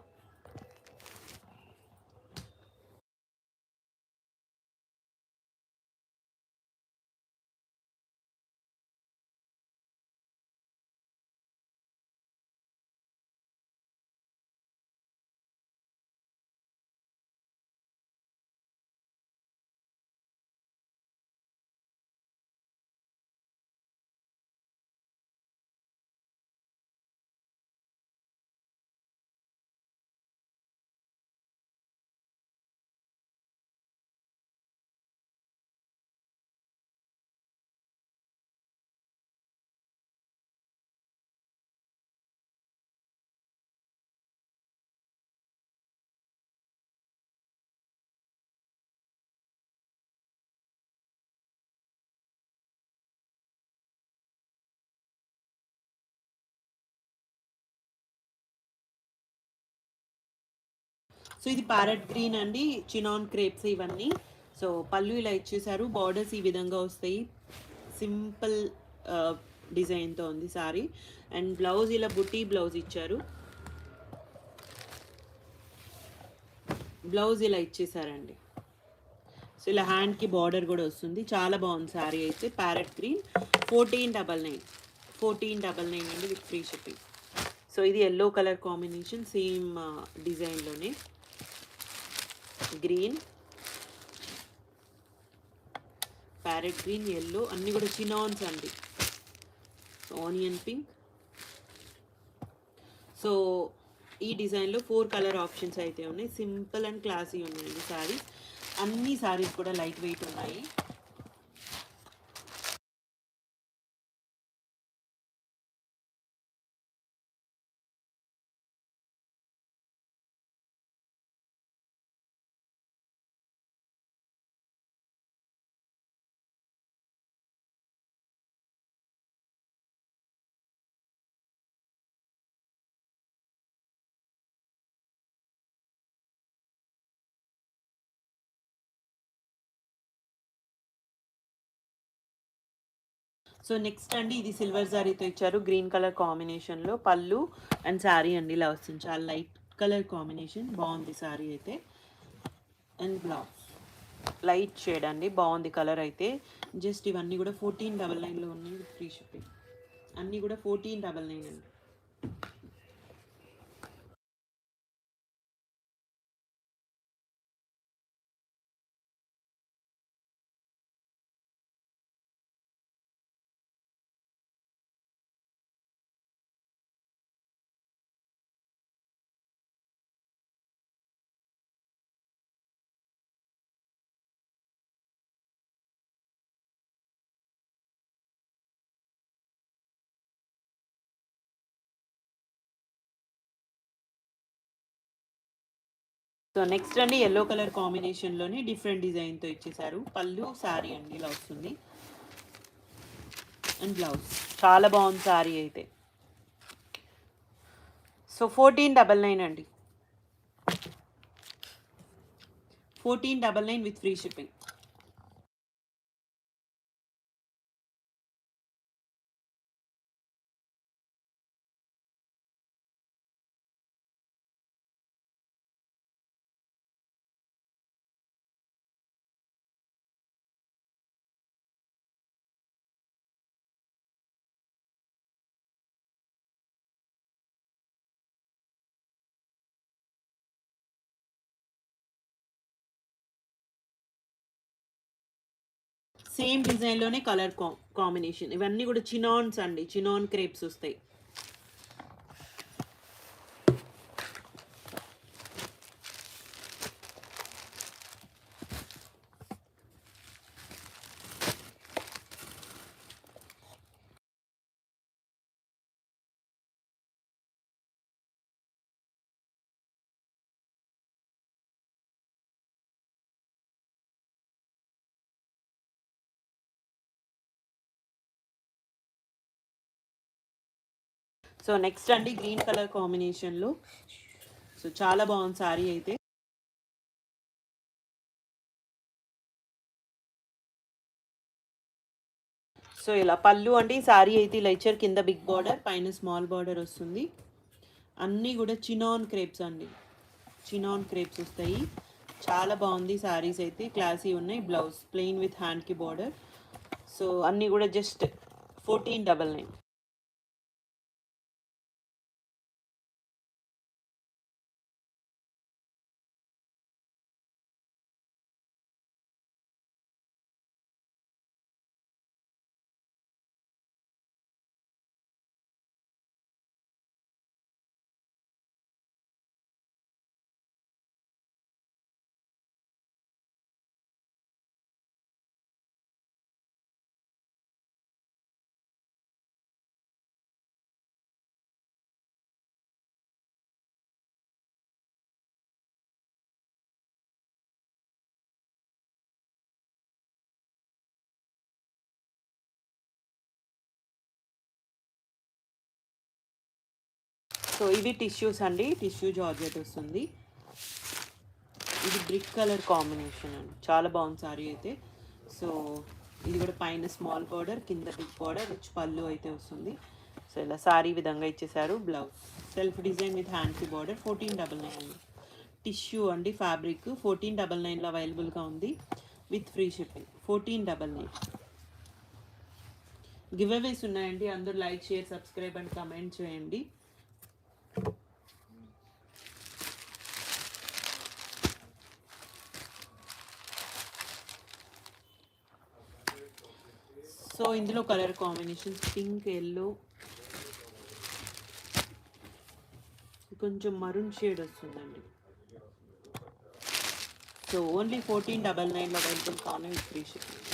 సో ఇది ప్యారెట్ గ్రీన్ అండి, చినాన్ క్రేప్స్ ఇవన్నీ. సో పళ్ళు ఇలా ఇచ్చేసారు, బార్డర్స్ ఈ విధంగా వస్తాయి, సింపుల్ డిజైన్తో ఉంది సారీ. అండ్ బ్లౌజ్ ఇలా బుట్టి బ్లౌజ్ ఇచ్చారు, బ్లౌజ్ ఇలా ఇచ్చేసారండి. సో ఇలా హ్యాండ్కి బార్డర్ కూడా వస్తుంది, చాలా బాగుంది సారీ అయితే. ప్యారెట్ గ్రీన్ 1499, 1499 అండి విత్ ఫ్రీ షిప్పింగ్. సో ఇది ఎల్లో కలర్ కాంబినేషన్, సేమ్ డిజైన్లోనే గ్రీన్, ప్యారెట్ గ్రీన్, ఎల్లో, అన్నీ కూడా చినాన్స్ అండి. Onion pink. సో ఈ డిజైన్లో 4 కలర్ ఆప్షన్స్ అయితే ఉన్నాయి, సింపుల్ అండ్ క్లాసీ ఉన్నాయండి శారీస్. అన్ని శారీస్ కూడా లైట్ వెయిట్ ఉన్నాయి. సో నెక్స్ట్ అండి ఇది సిల్వర్ శారీతో ఇచ్చారు, గ్రీన్ కలర్ కాంబినేషన్లో. పళ్ళు అండ్ శారీ అండి ఇలా వస్తుంది, చాలా లైట్ కలర్ కాంబినేషన్, బాగుంది శారీ అయితే. అండ్ బ్లౌజ్ లైట్ షేడ్ అండి, బాగుంది కలర్ అయితే. జస్ట్ ఇవన్నీ కూడా 1499లో ఉన్నాయి విత్ ఫ్రీ షిప్పింగ్. అన్నీ కూడా 1499 అండి. సో నెక్స్ట్ అండి ఎల్లో కలర్ కాంబినేషన్లోనే డిఫరెంట్ డిజైన్తో ఇచ్చేసారు. పళ్ళు శారీ అండి ఇలా వస్తుంది, అండ్ బ్లౌజ్ చాలా బాగుంది శారీ అయితే. సో 1499 అండి, 1499 విత్ ఫ్రీ షిప్పింగ్. సేమ్ డిజైన్లోనే కలర్ కాంబినేషన్, ఇవన్నీ కూడా చినాన్స్ అండి, చినాన్ క్రేప్స్ వస్తాయి. సో నెక్స్ట్ అండి గ్రీన్ కలర్ కాంబినేషన్లో. సో చాలా బాగుంది సారీ అయితే. సో ఇలా పళ్ళు అండి, సారీ అయితే ఇలా ఇచ్చారు. కింద బిగ్ బార్డర్, పైన స్మాల్ బార్డర్ వస్తుంది. అన్నీ కూడా చినాన్ క్రేప్స్ అండి, చినాన్ క్రేప్స్ వస్తాయి. చాలా బాగుంది సారీస్ అయితే, క్లాసీ ఉన్నాయి. బ్లౌజ్ ప్లెయిన్ విత్ హ్యాండ్కి బార్డర్. సో అన్నీ కూడా జస్ట్ 1499. సో ఇవి టిష్యూస్ అండి, టిష్యూ జార్జెట్ వస్తుంది. ఇది బ్రిక్ కలర్ కాంబినేషన్ అండి, చాలా బాగుంది సారీ అయితే. సో ఇది కూడా పైన స్మాల్ బార్డర్, కింద బిగ్ బార్డర్, రిచ్ పళ్ళు అయితే వస్తుంది. సో ఇలా సారీ విధంగా ఇచ్చేసారు. బ్లౌజ్ సెల్ఫ్ డిజైన్ విత్ హ్యాండ్కి బార్డర్. 1499 అండి. టిష్యూ అండి, ఫ్యాబ్రిక్ 1499లో అవైలబుల్గా ఉంది విత్ ఫ్రీ షిప్పింగ్. 1499. గివ్ అవేస్ ఉన్నాయండి, అందరూ like, share, subscribe and comment చేయండి. సో ఇందులో కలర్ కాంబినేషన్స్ పింక్, ఎల్లో, కొంచెం మరూన్ షేడ్ వస్తుందండి. సో ఓన్లీ 1499లో అవైలబుల్ కాను with free shipping.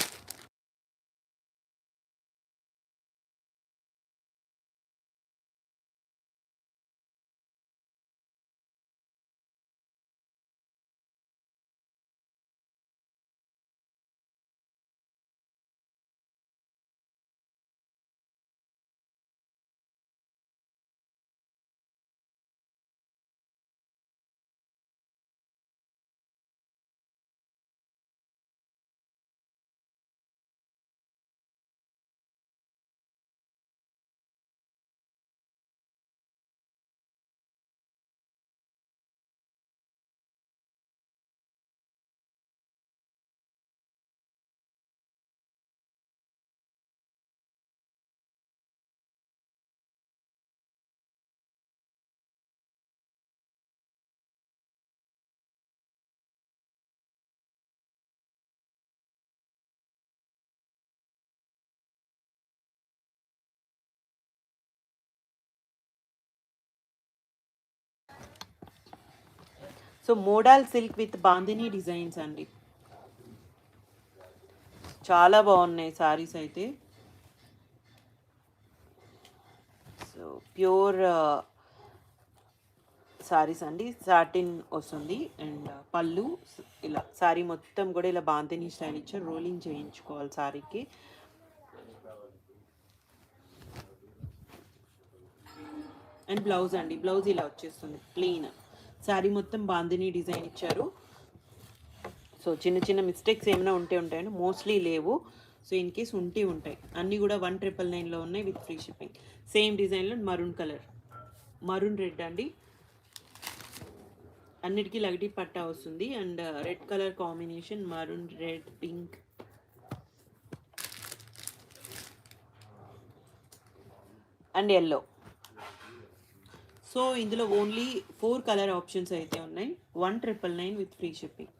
So model silk with bandhani designs అండి, చాలా బాగున్నాయి సారీస్ అయితే. సో ప్యూర్ సారీస్ అండి, సాటిన్ వస్తుంది. అండ్ పళ్ళు ఇలా సారీ మొత్తం కూడా ఇలా బాంతిని స్టైల్ ఇచ్చారు. రోలింగ్ చేయించుకోవాలి సారీకి. అండ్ బ్లౌజ్ అండి, బ్లౌజ్ ఇలా వచ్చేస్తుంది ప్లెయిన్. సారీ మొత్తం బాందిని డిజైన్ ఇచ్చారు. సో చిన్న చిన్న మిస్టేక్స్ ఏమైనా ఉంటాయండి, మోస్ట్లీ లేవు. సో ఇన్ కేస్ ఉంటాయి. అన్నీ కూడా 1999లో ఉన్నాయి విత్ ఫ్రీ షిప్పింగ్. సేమ్ డిజైన్లో మరూన్ కలర్, మరూన్ రెడ్ అండి, అన్నిటికీ లగటి పట్టా వస్తుంది. And red colour combination, maroon, red, pink and yellow. So ఇందులో ఓన్లీ 4 కలర్ ఆప్షన్స్ అయితే ఉన్నాయి. 1999 with free shipping.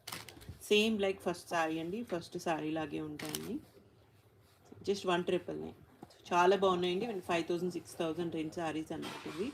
Same like first sari అండి, ఫస్ట్ శారీ లాగే ఉంటాయండి. జస్ట్ 1999. చాలా బాగున్నాయండి. 5000, 6000 రేంజ్ శారీస్ అన్నట్టు ఇవి.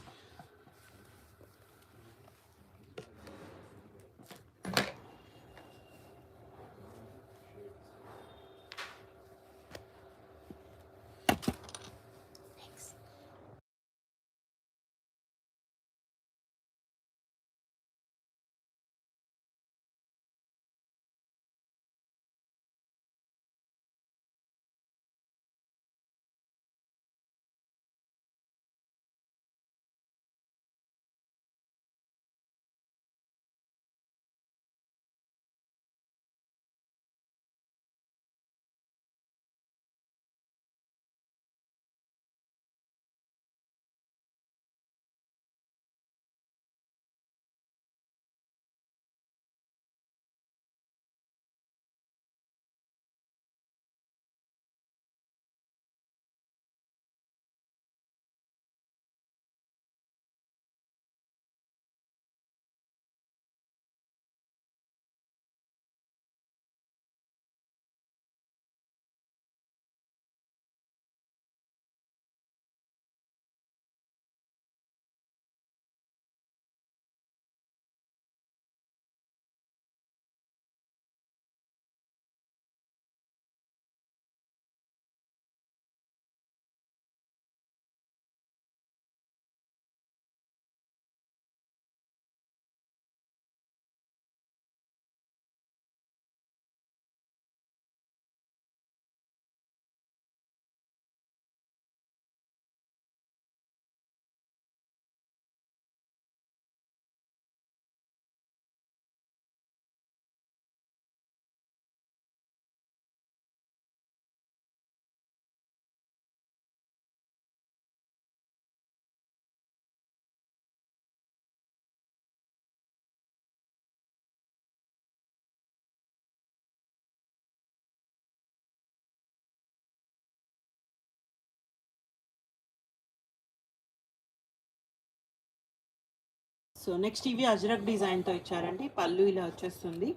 సో నెక్స్ట్ ఇవి అజ్రక్ డిజైన్తో ఇచ్చారండి. పళ్ళు ఇలా వచ్చేస్తుంది,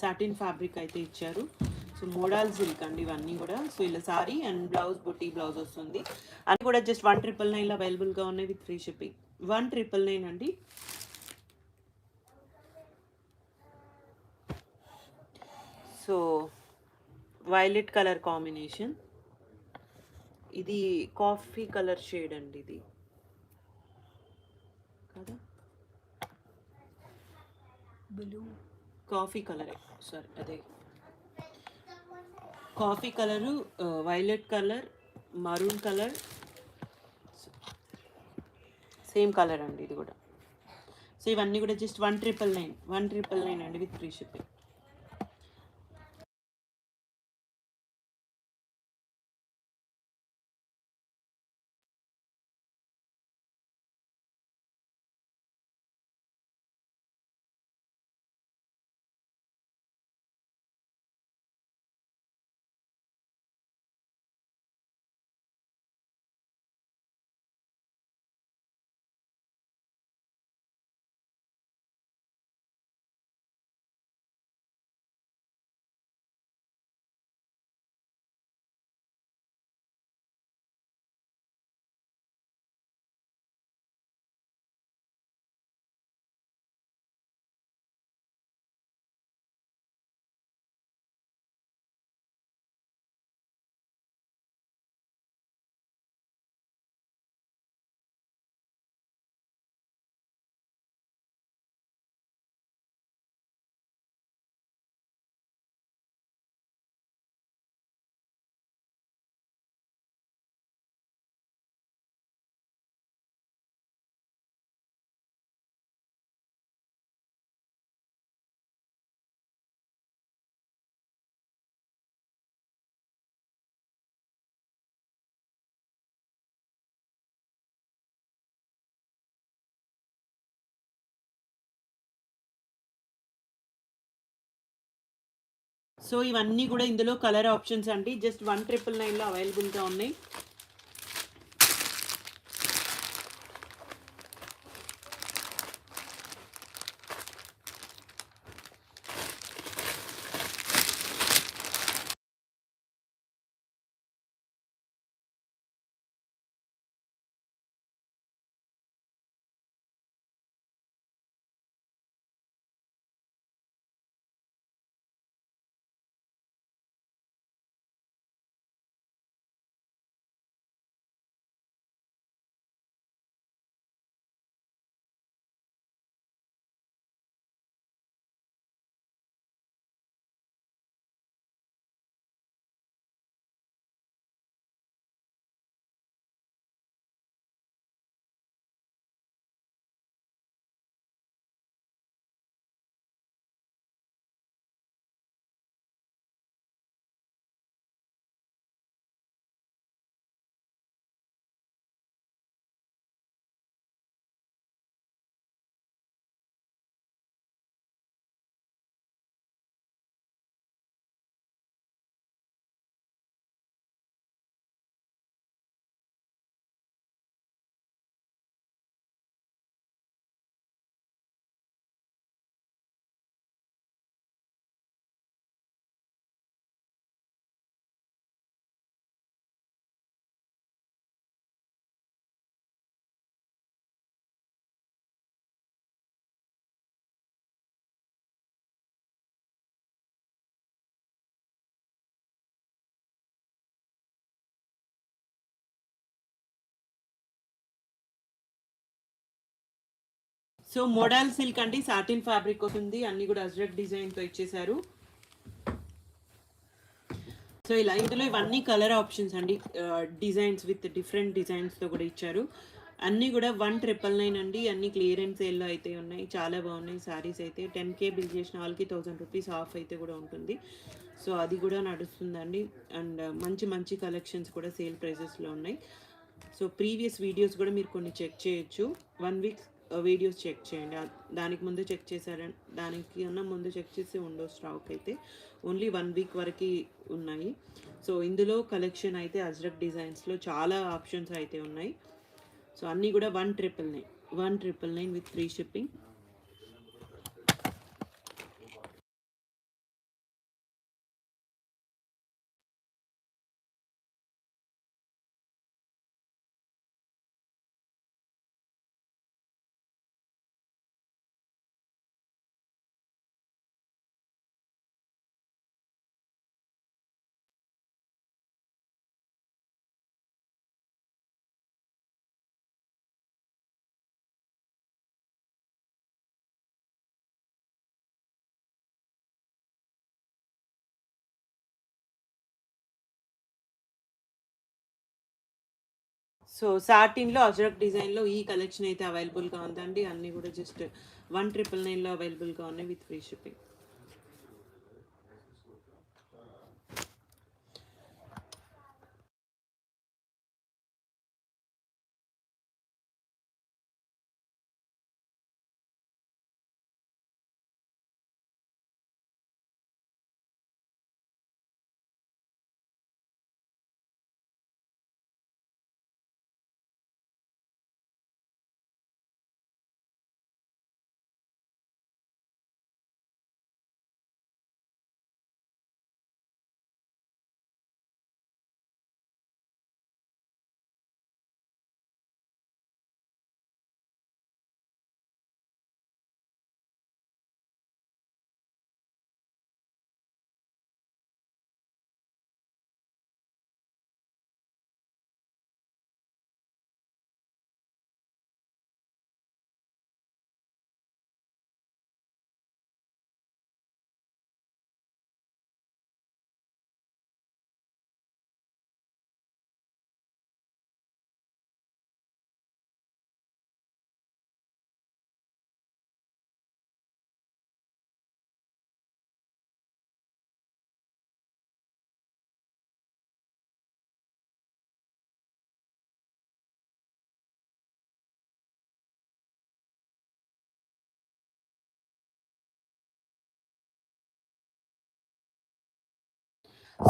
సాటిన్ ఫ్యాబ్రిక్ అయితే ఇచ్చారు. సో మోడల్ సిల్క్ అండి ఇవన్నీ కూడా. సో ఇలా సారీ అండ్ బ్లౌజ్ బుట్టి బ్లౌజ్ వస్తుంది. అన్నీ కూడా జస్ట్ 1999 అవైలబుల్గా ఉన్నాయి విత్ ఫ్రీ షిప్పింగ్. 1999 అండి. సో వైలెట్ కలర్ కాంబినేషన్, ఇది కాఫీ కలర్ షేడ్ అండి, ఇది కదా బ్లూ కాఫీ కలరే, సారీ అదే coffee colour, violet colour, maroon colour, same colour అండి ఇది కూడా. సో ఇవన్నీ కూడా జస్ట్ 1999 అండి విత్ ఫ్రీ షిప్పింగ్. సో ఇవన్నీ కూడా ఇందులో కలర్ ఆప్షన్స్ అండి, జస్ట్ 1999లో అవైలబుల్గా ఉన్నాయి. సో మోడల్ సిల్క్ అండి, సాటిన్ ఫ్యాబ్రిక్ వస్తుంది, అన్ని కూడా అజ్రక్ డిజైన్తో ఇచ్చేసారు. సో ఇలా ఇందులో ఇవన్నీ కలర్ ఆప్షన్స్ అండి, డిజైన్స్ విత్ డిఫరెంట్ డిజైన్స్తో కూడా ఇచ్చారు. అన్నీ కూడా 1999 అండి, అన్ని క్లియరెన్స్ సేల్లో అయితే ఉన్నాయి. చాలా బాగున్నాయి శారీస్ అయితే. 10K బిల్ చేసిన వాళ్ళకి 1000 రూపీస్ ఆఫ్ అయితే కూడా ఉంటుంది. సో అది కూడా నడుస్తుందండి. అండ్ మంచి మంచి కలెక్షన్స్ కూడా సేల్ ప్రైజెస్లో ఉన్నాయి. సో ప్రీవియస్ వీడియోస్ కూడా మీరు కొన్ని చెక్ చేయొచ్చు. 1 వీక్ వీడియోస్ చెక్ చేయండి. దానికి ముందు చెక్ చేశారని, దానికి అన్న ముందు చెక్ చేసి ఉండవు స్టాక్ అయితే. ఓన్లీ 1 వీక్ వరకు ఉన్నాయి. సో ఇందులో కలెక్షన్ అయితే అజ్రక్ డిజైన్స్లో చాలా ఆప్షన్స్ అయితే ఉన్నాయి. సో అన్నీ కూడా 1999 విత్ ఫ్రీ షిప్పింగ్. సో సాటిన్లో అజ్రక్ డిజైన్లో ఈ కలెక్షన్ అయితే అవైలబుల్గా ఉందండి. అన్నీ కూడా జస్ట్ 1999లో అవైలబుల్గా ఉన్నాయి విత్ ఫ్రీ షిప్పింగ్.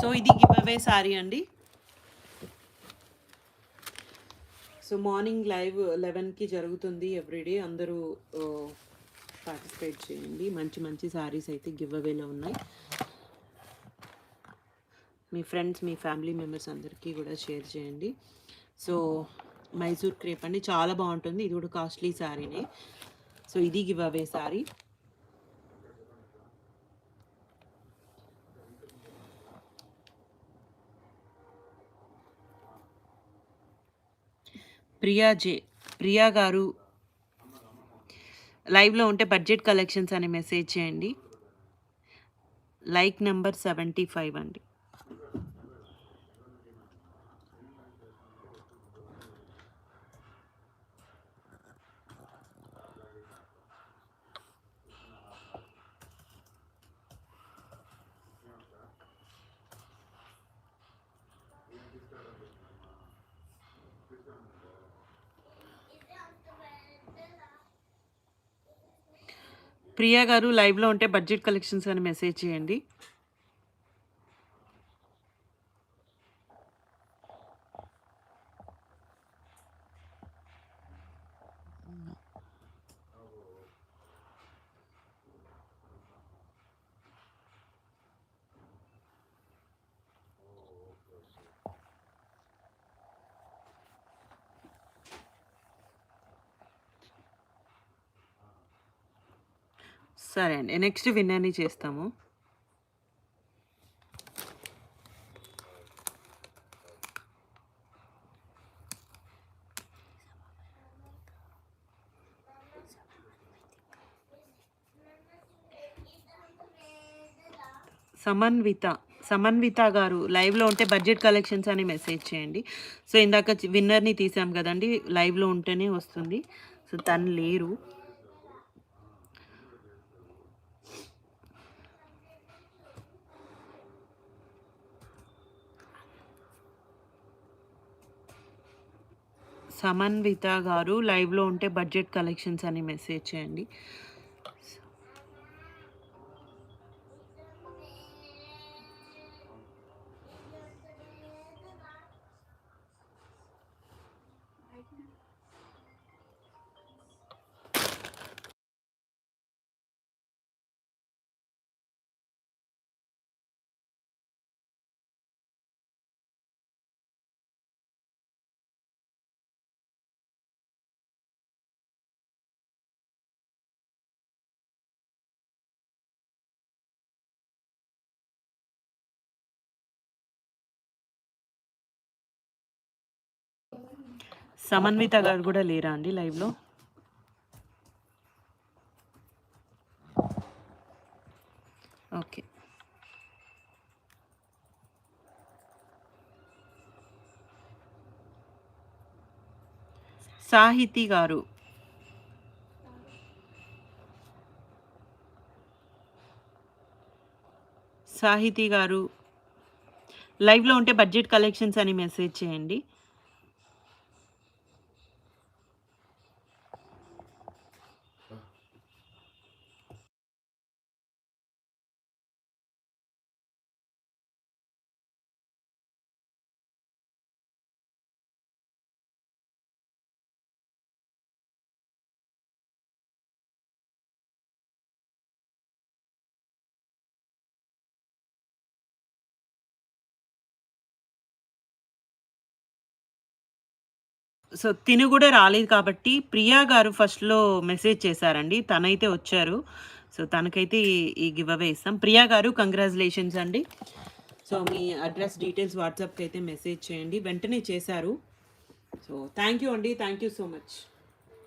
సో ఇది గివ్ అవే సారీ అండి. సో మార్నింగ్ లైవ్ 11కి జరుగుతుంది ఎవ్రీడే. అందరూ పార్టిసిపేట్ చేయండి. మంచి మంచి సారీస్ అయితే గివ్ అవేలో ఉన్నాయి. మీ ఫ్రెండ్స్, మీ ఫ్యామిలీ మెంబర్స్ అందరికీ కూడా షేర్ చేయండి. సో మైసూర్ క్రేప్ అండి, చాలా బాగుంటుంది. ఇది కూడా కాస్ట్లీ శారీనే. సో ఇది గివ్ అవే శారీ. ప్రియా గారు లైవ్లో ఉంటే బడ్జెట్ కలెక్షన్స్ అని మెసేజ్ చేయండి. లైక్ నెంబర్ 75 అండి. ప్రియా గారు లైవ్లో ఉంటే బడ్జెట్ కలెక్షన్స్ అని మెసేజ్ చేయండి. సరే అండి, నెక్స్ట్ విన్నర్ని చేస్తాము. సమన్విత గారు లైవ్లో ఉంటే బడ్జెట్ కలెక్షన్స్ అని మెసేజ్ చేయండి. సో ఇందాక విన్నర్ని తీసాం కదండి, లైవ్లో ఉంటేనే వస్తుంది. సో తను లేరు. సమన్విత గారు లైవ్లో ఉంటే బడ్జెట్ కలెక్షన్స్ అని మెసేజ్ చేయండి. సమన్విత గారు కూడా లేరా అండి లైవ్లో? ఓకే. సాహితి గారు. సాహితి గారు లైవ్‌లో ఉంటే బడ్జెట్ కలెక్షన్స్ అని మెసేజ్ చేయండి. సో, తిను గూడా రాలేదు కాబట్టి, ప్రియా గారు ఫస్ట్‌లో మెసేజ్ చేశారండి. తనైతే వచ్చారు. సో, తనకైతే ఈ గివ్ అవే ఇస్తాం. ప్రియా గారు కంగ్రాచ్యులేషన్స్ అండి. సో, మీ అడ్రెస్ డీటెయిల్స్ వాట్సాప్‌కైతే మెసేజ్ చేయండి. వెంటనే చేశారు. సో, థ్యాంక్ యూ అండి. Thank you so much.